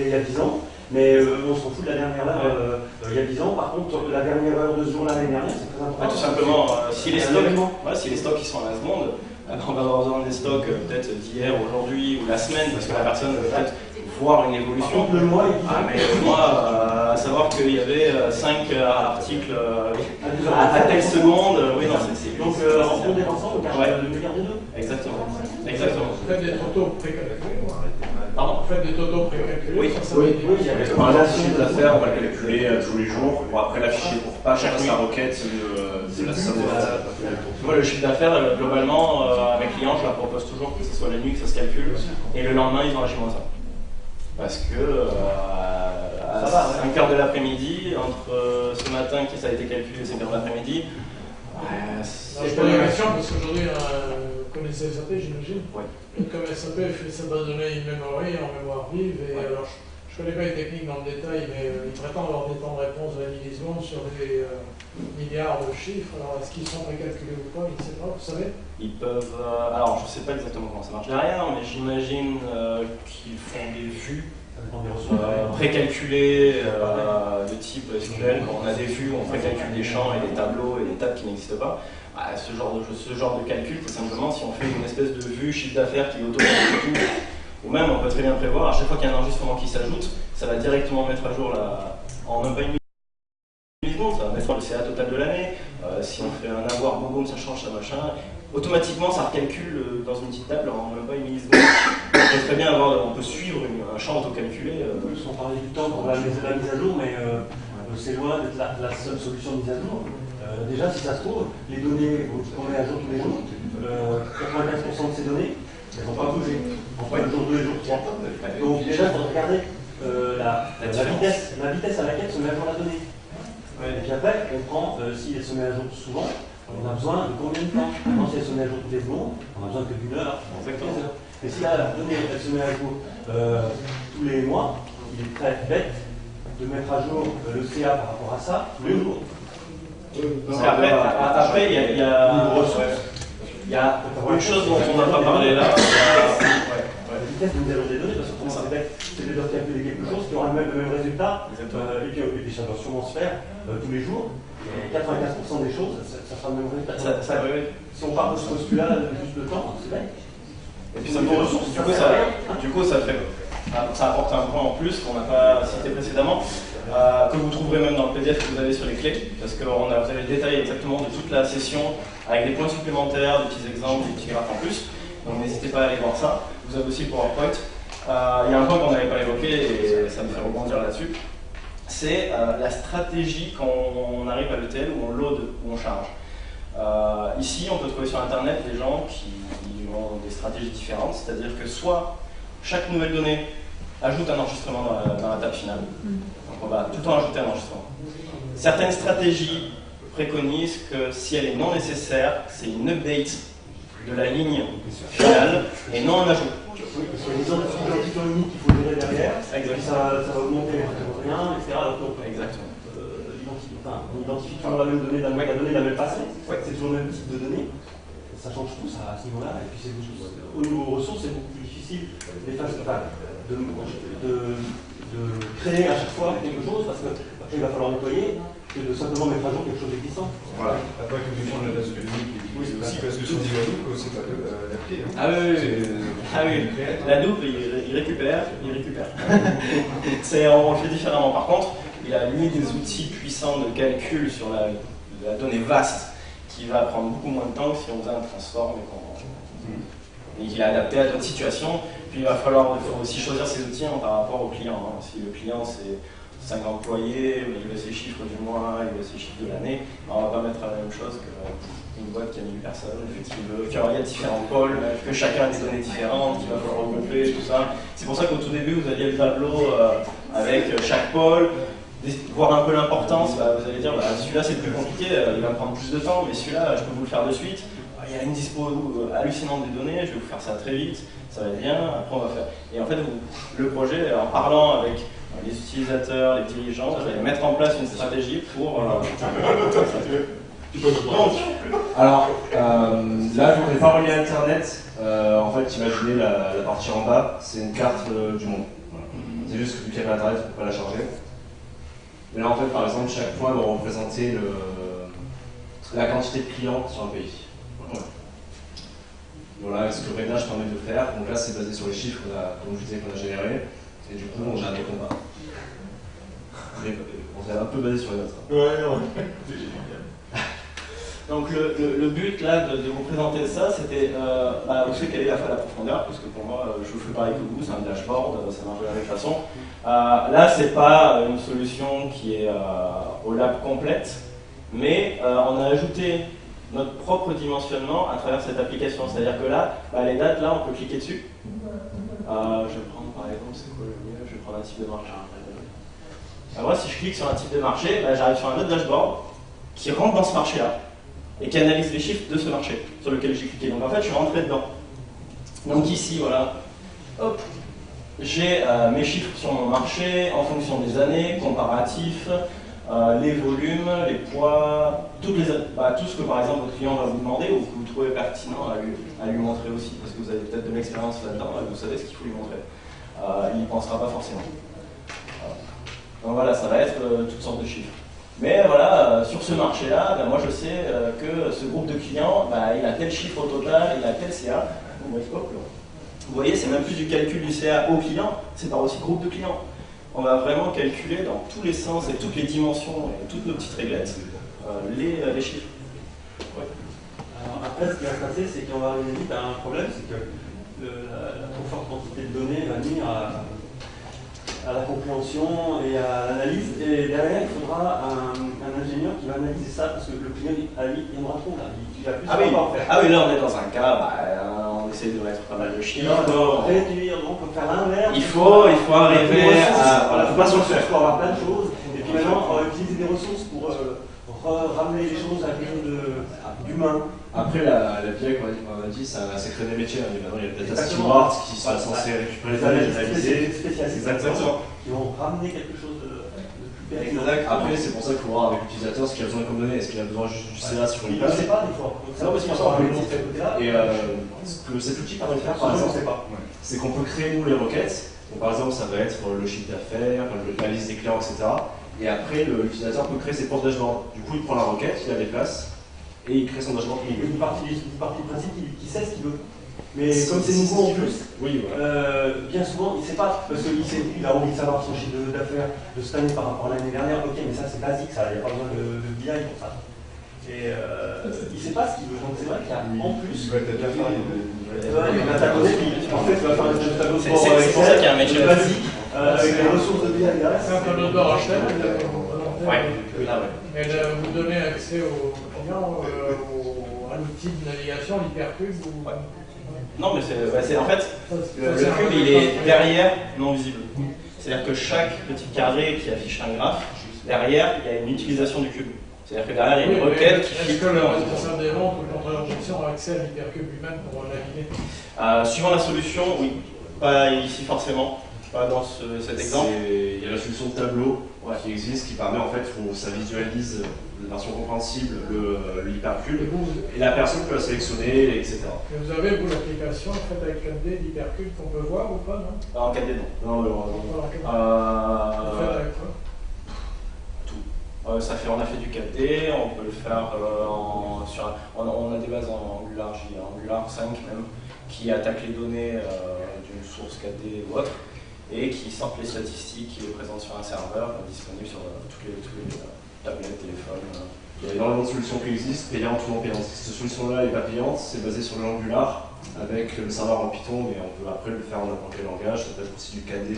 y a 10 ans. Mais on s'en fout de la dernière heure il y a 10 ans. Par contre, la dernière heure de ce jour l'année dernière, c'est très important. Tout simplement, si les stocks qui sont à la seconde, on va avoir besoin des stocks peut-être d'hier, aujourd'hui ou la semaine, parce que la personne veut peut-être voir une évolution. Le mois, mais le mois, à savoir qu'il y avait 5 articles à telle seconde, oui, non, c'est. Donc, en condensant, on garde le meilleur des deux. Exactement. Exactement. Vous faites des totaux précalculés. Pardon? Vous faites des totaux précalculés. Oui, il y a par exemple, le chiffre d'affaires, on va le calculer tous les jours. Bon, après, l'afficher pour pas chaque sa requête de la somme de Moi, le chiffre d'affaires, globalement, à mes clients, je leur propose toujours que ce soit la nuit que ça se calcule, et le lendemain, ils ont agi moins ça. Parce que à 5h de l'après-midi, entre ce matin qui ça a été calculé et 5h de l'après-midi, je pose la question parce qu'aujourd'hui, vous connaissez SAP, j'imagine. Oui. Comme SAP fait sa base de données in-memory, en mémoire vive, et alors je ne connais pas les techniques dans le détail, mais ils prétendent avoir des temps de réponse de la milliseconde sur des milliards de chiffres. Alors est-ce qu'ils sont précalculés ou pas? Je ne sais pas, vous savez? Ils peuvent. Alors, je ne sais pas exactement comment ça marche derrière, mais j'imagine qu'ils font des vues précalculées de type SQL. Quand on a des vues, on précalcule des champs et des tableaux et des tables qui n'existent pas. Ce genre de calcul, tout simplement, si on fait une espèce de vue chiffre d'affaires qui automatise tout, ou même on peut très bien prévoir, à chaque fois qu'il y a un enregistrement qui s'ajoute, ça va directement mettre à jour en même pas une milliseconde, ça va mettre le CA total de l'année. Si on fait un avoir, boum, ça change, ça machin. Automatiquement, ça recalcule dans une petite table en même pas une milliseconde. On peut très bien on peut suivre un champ auto-calculé. On parlait du temps pour la mise à jour, mais c'est loin d'être la seule solution de mise à jour. Déjà, si ça se trouve, les données qu'on met à jour tous les jours, 95% de ces données, elles n'ont pas bougé. On fait un jour, 2 jours, 3. Donc déjà, il faudrait regarder la vitesse à laquelle se met à jour la donnée. Et puis après, on prend, si elle se met à jour souvent, on a besoin de combien de temps? Maintenant, si elle se met à jour toutes les secondes, on a besoin que d'une heure, Exactement. Mais si la donnée elle se met à jour tous les mois, il est très bête de mettre à jour le CA par rapport à ça tous les jours. Après, il y a une chose dont on n'a pas parlé là. La vitesse de mise à jour des données, parce que comment c'est bête, c'est de calculer quelque chose qui aura le même résultat, et puis ça doit sûrement se faire tous les jours. Et 95% des choses, ça sera le même résultat. Si on part de ce postulat, juste le temps, c'est bête. Et puis ça ressources, du coup ça apporte un point en plus qu'on n'a pas cité précédemment, que vous trouverez même dans le PDF que vous avez sur les clés, parce que vous avez le détail exactement de toute la session, avec des points supplémentaires, des petits exemples, des petits graphes en plus, donc n'hésitez pas à aller voir ça. Vous avez aussi le PowerPoint. Il y a un point qu'on n'avait pas évoqué, et ça me fait rebondir là-dessus, c'est la stratégie quand on arrive à l'ETL, où on load, où on charge. Ici, on peut trouver sur Internet des gens qui ont des stratégies différentes, c'est-à-dire que soit chaque nouvelle donnée ajoute un enregistrement dans la table finale, donc on va tout le temps ajouter un enregistrement. Certaines stratégies préconisent que si elle est non nécessaire, c'est une update de la ligne finale et non un ajout. Oui, parce qu'il y a des identifiants uniques qu'il faut gérer derrière, et puis ça va augmenter les rien, etc. Exactement. On identifie toujours la même donnée, la même façon, c'est toujours le même type de données. Ça change tout ça, à ce niveau-là, et puis au niveau ressources, c'est beaucoup plus difficile de créer à chaque fois quelque chose, parce qu'après il va falloir nettoyer, que de simplement mettre à jour quelque chose d'existant. Voilà. Après, tout dépend de la base de données qui est Oui, aussi parce que sur Hadoop, c'est pas adapté. Hein. Ah oui, la double, il récupère. On le fait différemment. Par contre, il a lui des outils puissants de calcul sur la donnée vaste qui va prendre beaucoup moins de temps que si on faisait un transform et qu'il est adapté à d'autres situations. Puis il faut aussi choisir ses outils par rapport au client. Hein. Si le client c'est 5 employés, mais il veut ses chiffres du mois, il veut ses chiffres de l'année, on ne va pas mettre la même chose qu'une boîte qui a 1000 personnes, qu'il y a différents pôles, que chacun a des données différentes, qu'il va falloir regrouper, tout ça. C'est pour ça qu'au tout début, vous aviez le tableau avec chaque pôle, voir un peu l'importance, vous allez dire, celui-là c'est plus compliqué, il va me prendre plus de temps, mais celui-là, je peux vous le faire de suite. Il y a une dispo hallucinante des données, je vais vous faire ça très vite, ça va être bien, après on va faire. Et en fait, le projet, en parlant avec les utilisateurs, les dirigeants, vous allez mettre en place une stratégie pour... Alors, là, je ne vais pas relier Internet. En fait, imaginez la partie en bas, c'est une carte du monde. Voilà. C'est juste que vu qu'il y a Internet, on ne peut pas la charger. Mais là, en fait, par exemple, chaque point va représenter la quantité de clients sur un pays. Voilà ce que Rénage permet de faire. Donc là, c'est basé sur les chiffres comme je disais, qu'on a générés. Et du coup, on a des combats. On s'est un peu basé sur les autres. Ouais, non. Donc le but là de vous présenter ça, c'était, vous savez quelle est la profondeur, parce que pour moi, je vous fais pareil que vous, c'est un dashboard, ça marche de la même façon. Là, c'est pas une solution qui est au lab complète, mais on a ajouté notre propre dimensionnement à travers cette application. C'est-à-dire que là, les dates, là, on peut cliquer dessus. Je vais prendre par exemple, c'est quoi le mieux? Je vais prendre un type de marché. Moi, si je clique sur un type de marché, j'arrive sur un autre dashboard qui rentre dans ce marché-là et qui analyse les chiffres de ce marché sur lequel j'ai cliqué. Donc en fait, je suis rentré dedans. Donc ici, voilà, hop, j'ai mes chiffres sur mon marché en fonction des années, comparatifs, les volumes, les poids, tout ce que par exemple votre client va vous demander ou que vous trouvez pertinent à lui montrer aussi, parce que vous avez peut-être de l'expérience là-dedans et vous savez ce qu'il faut lui montrer. Il n'y pensera pas forcément. Donc voilà, ça va être toutes sortes de chiffres. Mais voilà, sur ce marché-là, moi je sais que ce groupe de clients, il a tel chiffre au total, il a tel CA. Vous voyez, c'est même plus du calcul du CA au client, c'est par aussi groupe de clients. On va vraiment calculer dans tous les sens et toutes les dimensions et toutes nos petites réglettes les chiffres. Ouais. Alors après, ce qui va se passer, c'est qu'on va arriver vite à un problème, c'est que la trop forte quantité de données va nuire à la compréhension et à l'analyse. Et derrière, il faudra un ingénieur qui va analyser ça, parce que le client, il y en aura trop là. Il va plus savoir en faire. Ah oui, là on est dans un cas, on essaie de mettre pas mal de chiffres. Réduire, donc on peut faire l'inverse. Il faut arriver à... Voilà, faut pas se faire, il faut avoir plein de choses. Et puis maintenant, on va utiliser des ressources pour ramener les choses à quelque chose d'humain. Après, la BI, comme on a dit, c'est un sacré des métiers. Maintenant, il y a peut-être un steward qui sont censés récupérer les données, les analyser. Exactement. Qui vont ramener quelque chose de plus pertinent. Après, c'est pour ça qu'il faut voir avec l'utilisateur ce qu'il a besoin comme données. Est-ce qu'il a besoin juste du CA sur une page? Je ne sais pas, des fois. C'est pas possible, on peut le montrer. Et ce que cet outil permet de faire, par exemple, c'est qu'on peut créer, nous, les requêtes. Donc, par exemple, ça va être le chiffre d'affaires, la liste des clients, etc. Et après, l'utilisateur peut créer ses propres dashboards. Du coup, il prend la requête, il la déplace, et il crée son dashboard. Il y a une partie du principe qui sait ce qu'il veut. Mais comme c'est nouveau en plus, oui, voilà. bien souvent, il ne sait pas, parce qu'il a envie de savoir son chiffre d'affaires de cette année par rapport à l'année dernière. Ok, mais ça c'est basique, ça, il n'y a pas besoin de BI pour ça. Et il ne sait pas ce qu'il veut. Donc c'est vrai qu'il y a en plus. Il va être déjà fait. En fait, il va faire un tableau de bord c'est pour ça qu'il y a un métier basique, avec les ressources de BI derrière. C'est un tableau de bord HTML. Ouais. Et vous donnez accès aux clients à l'outil de navigation, l'hypercube ou... Non, mais c'est en fait, le cube il est derrière, non visible. C'est-à-dire que chaque petit carré qui affiche un graphe, derrière, il y a une utilisation du cube. C'est-à-dire que derrière, il y a une requête qui Est-ce que le responsable des ventes ou le contrôleur de gestion a accès à l'hypercube lui-même pour naviguer? Suivant la solution, oui. Pas ici forcément, pas dans cet exemple. Il y a la solution de tableau qui existe, qui permet en fait, ça visualise de version compréhensible l'hypercube, et la personne peut la sélectionner, etc. Et vous avez, vous, l'application faite avec 4D d'hypercube qu'on peut voir ou pas, non? En 4D, non. Vous faites avec quoi? Tout. on a fait du 4D, on peut le faire on a des bases en Angular 5 même, qui attaquent les données d'une source 4D ou autre, et qui sortent les statistiques qui est présentes sur un serveur, disponible sur toutes les tablettes, téléphones. Il y a énormément de solutions qui existent, payantes ou non payantes. Cette solution-là n'est pas payante, c'est basé sur l'Angular, avec le serveur en Python, mais on peut après le faire en n'importe quel langage, ça peut être aussi du 4D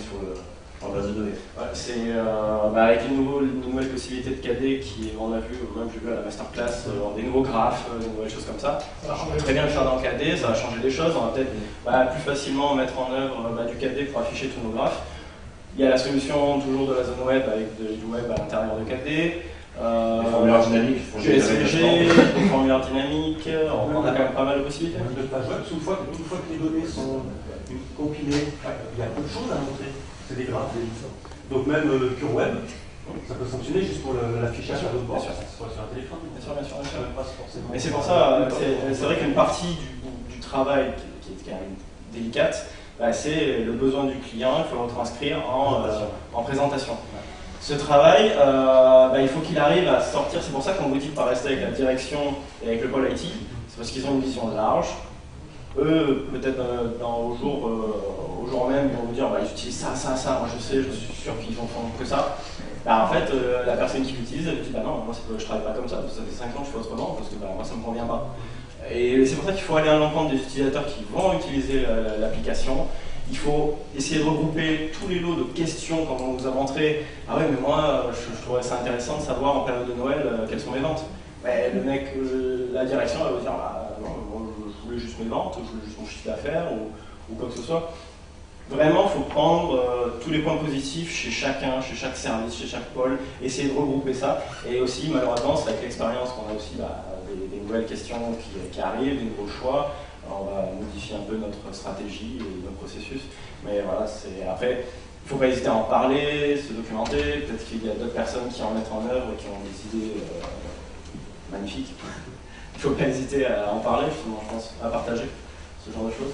en base de données. Ouais, c'est avec une nouvelle possibilité de KD on a vu, même j'ai vu à la masterclass, des nouveaux graphes, des nouvelles choses comme ça. On peut très bien le faire dans KD, ça va changer des choses, on va peut-être plus facilement mettre en œuvre du KD pour afficher tous nos graphes. Il y a la solution toujours de la zone web avec du web à l'intérieur de KD. Des formulaires dynamiques, du SVG, des formulaires dynamiques, on a quand même pas mal de possibilités. Une fois que les données sont compilées, il y a peu de choses à montrer. C'est des graphes. Donc même Pure Web, ça peut fonctionner juste pour l'affichage sur le bord, sur un téléphone. Bien sûr. Mais c'est pour ça, c'est vrai qu'une partie du travail qui est quand même délicate, c'est le besoin du client, il faut le retranscrire en présentation. Ce travail, il faut qu'il arrive à sortir, c'est pour ça qu'on vous dit de ne pas rester avec la direction et avec le pôle IT, c'est parce qu'ils ont une vision large. Eux, peut-être au jour même, ils vont vous dire ils utilisent ça, moi je suis sûr qu'ils en font que ça. En fait, la personne qui l'utilise, elle dit non, moi je travaille pas comme ça fait 5 ans que je fais autrement, parce que moi ça me convient pas. Et c'est pour ça qu'il faut aller à l'encontre des utilisateurs qui vont utiliser l'application. Il faut essayer de regrouper tous les lots de questions quand on vous a montré. Ah ouais, mais moi, je trouverais ça intéressant de savoir en période de Noël quelles sont mes ventes. Le mec, la direction, elle va vous dire non, je voulais juste mes ventes, je voulais juste mon chiffre d'affaires ou quoi que ce soit. Vraiment, il faut prendre tous les points positifs chez chacun, chez chaque service, chez chaque pôle, essayer de regrouper ça. Et aussi, malheureusement, c'est avec l'expérience qu'on a aussi des nouvelles questions qui arrivent, des nouveaux choix. Alors, on va modifier un peu notre stratégie et notre processus. Mais voilà, après, il ne faut pas hésiter à en parler, se documenter. Peut-être qu'il y a d'autres personnes qui en mettent en œuvre et qui ont des idées magnifiques. Il ne faut pas hésiter à en parler, justement, je pense, à partager ce genre de choses.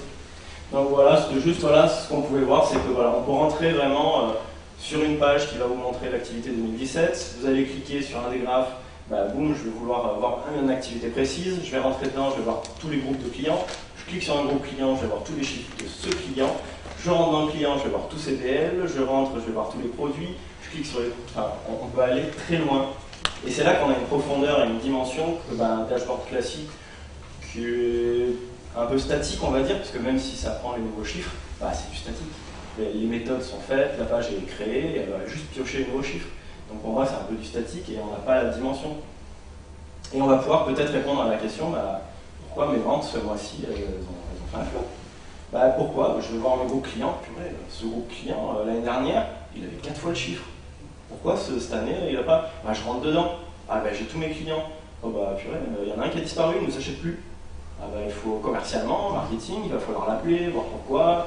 Donc voilà, ce qu'on pouvait voir, c'est que on peut rentrer vraiment sur une page qui va vous montrer l'activité 2017. Vous allez cliquer sur un des graphes, boum, je vais vouloir avoir une activité précise. Je vais rentrer dedans, je vais voir tous les groupes de clients. Je clique sur un groupe client, je vais voir tous les chiffres de ce client. Je rentre dans le client, je vais voir tous ses DL. Je rentre, je vais voir tous les produits. Je clique sur les... on peut aller très loin. Et c'est là qu'on a une profondeur et une dimension que un dashboard classique qui est un peu statique, on va dire, parce que même si ça prend les nouveaux chiffres, c'est du statique. Les méthodes sont faites, la page est créée, et elle va juste piocher les nouveaux chiffres. Donc pour moi, c'est un peu du statique et on n'a pas la dimension. Et on va pouvoir peut-être répondre à la question, pourquoi mes ventes ce mois-ci, elles ont fait un flop? Pourquoi? Je vais voir mes groupe client. Purée, ce groupe client, l'année dernière, il avait 4 fois le chiffre. Pourquoi cette année, il n'a pas? Je rentre dedans. J'ai tous mes clients. Purée, il y en a un qui a disparu, il ne s'achète plus. Il faut commercialement, marketing, il va falloir l'appeler, voir pourquoi.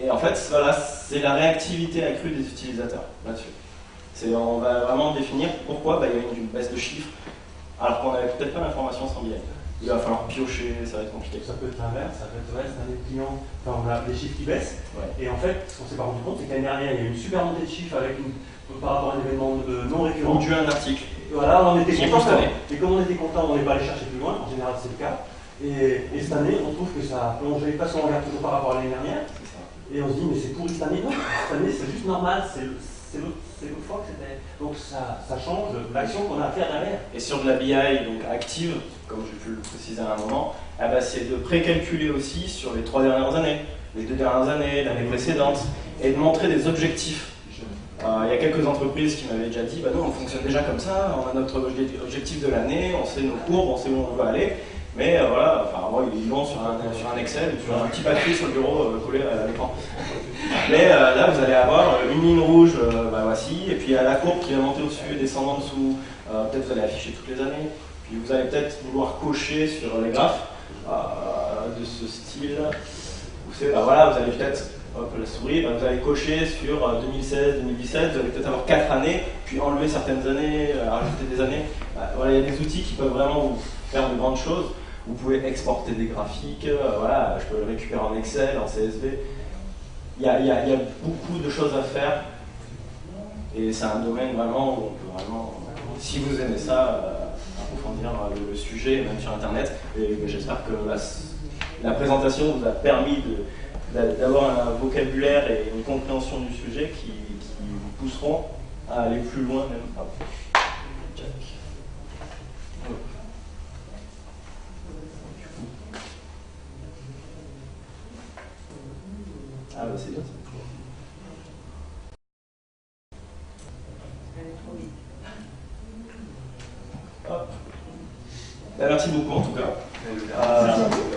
Et en fait, voilà, c'est la réactivité accrue des utilisateurs là-dessus. On va vraiment définir pourquoi il y a une baisse de chiffres, alors qu'on n'avait peut-être pas l'information sans biais. Il va falloir piocher, ça va être compliqué. Ça peut être l'inverse, ça peut être cette année client, on a des chiffres qui baissent. Ouais. Et en fait, ce qu'on s'est pas rendu compte, c'est qu'année dernière, il y a eu une super montée de chiffres par rapport à un événement non récurrent. Ou dû à un article. Voilà, on était content. Et comme on était content, on n'est pas allé chercher plus loin, en général c'est le cas. Et cette année, on trouve que ça a plongé, pas si on regarde toujours par rapport à l'année dernière. Et on se dit, mais c'est pourri cette année. Non, cette année, c'est juste normal, c'est l'autre fois que c'était. Donc ça change l'action qu'on a à faire derrière. Et sur de la BI, donc active, comme j'ai pu le préciser à un moment, c'est de précalculer aussi sur les 3 dernières années, les 2 dernières années, l'année précédente, et de montrer des objectifs. Il y a quelques entreprises qui m'avaient déjà dit, nous on fonctionne déjà comme ça, on a notre objectif de l'année, on sait nos courbes, on sait où on veut aller. Mais ils l'ont sur un Excel, sur un petit papier sur le bureau collé à l'écran. Mais là, vous allez avoir une ligne rouge, voici, et puis la courbe qui va monter au-dessus et descendre en dessous. Peut-être vous allez afficher toutes les années. Puis vous allez peut-être vouloir cocher sur les graphes de ce style. Vous allez peut-être, la souris, vous allez cocher sur 2016, 2017, vous allez peut-être avoir 4 années, puis enlever certaines années, rajouter des années. Il y a des outils qui peuvent vraiment vous faire de grandes choses. Vous pouvez exporter des graphiques, je peux le récupérer en Excel, en CSV. Il y a beaucoup de choses à faire et c'est un domaine vraiment où on peut vraiment si vous aimez ça, approfondir le sujet, même sur Internet. Et j'espère que la présentation vous a permis d'avoir un vocabulaire et une compréhension du sujet qui vous pousseront à aller plus loin même. Ah bah c'est bien ça. Hop. Bah, merci beaucoup en tout cas.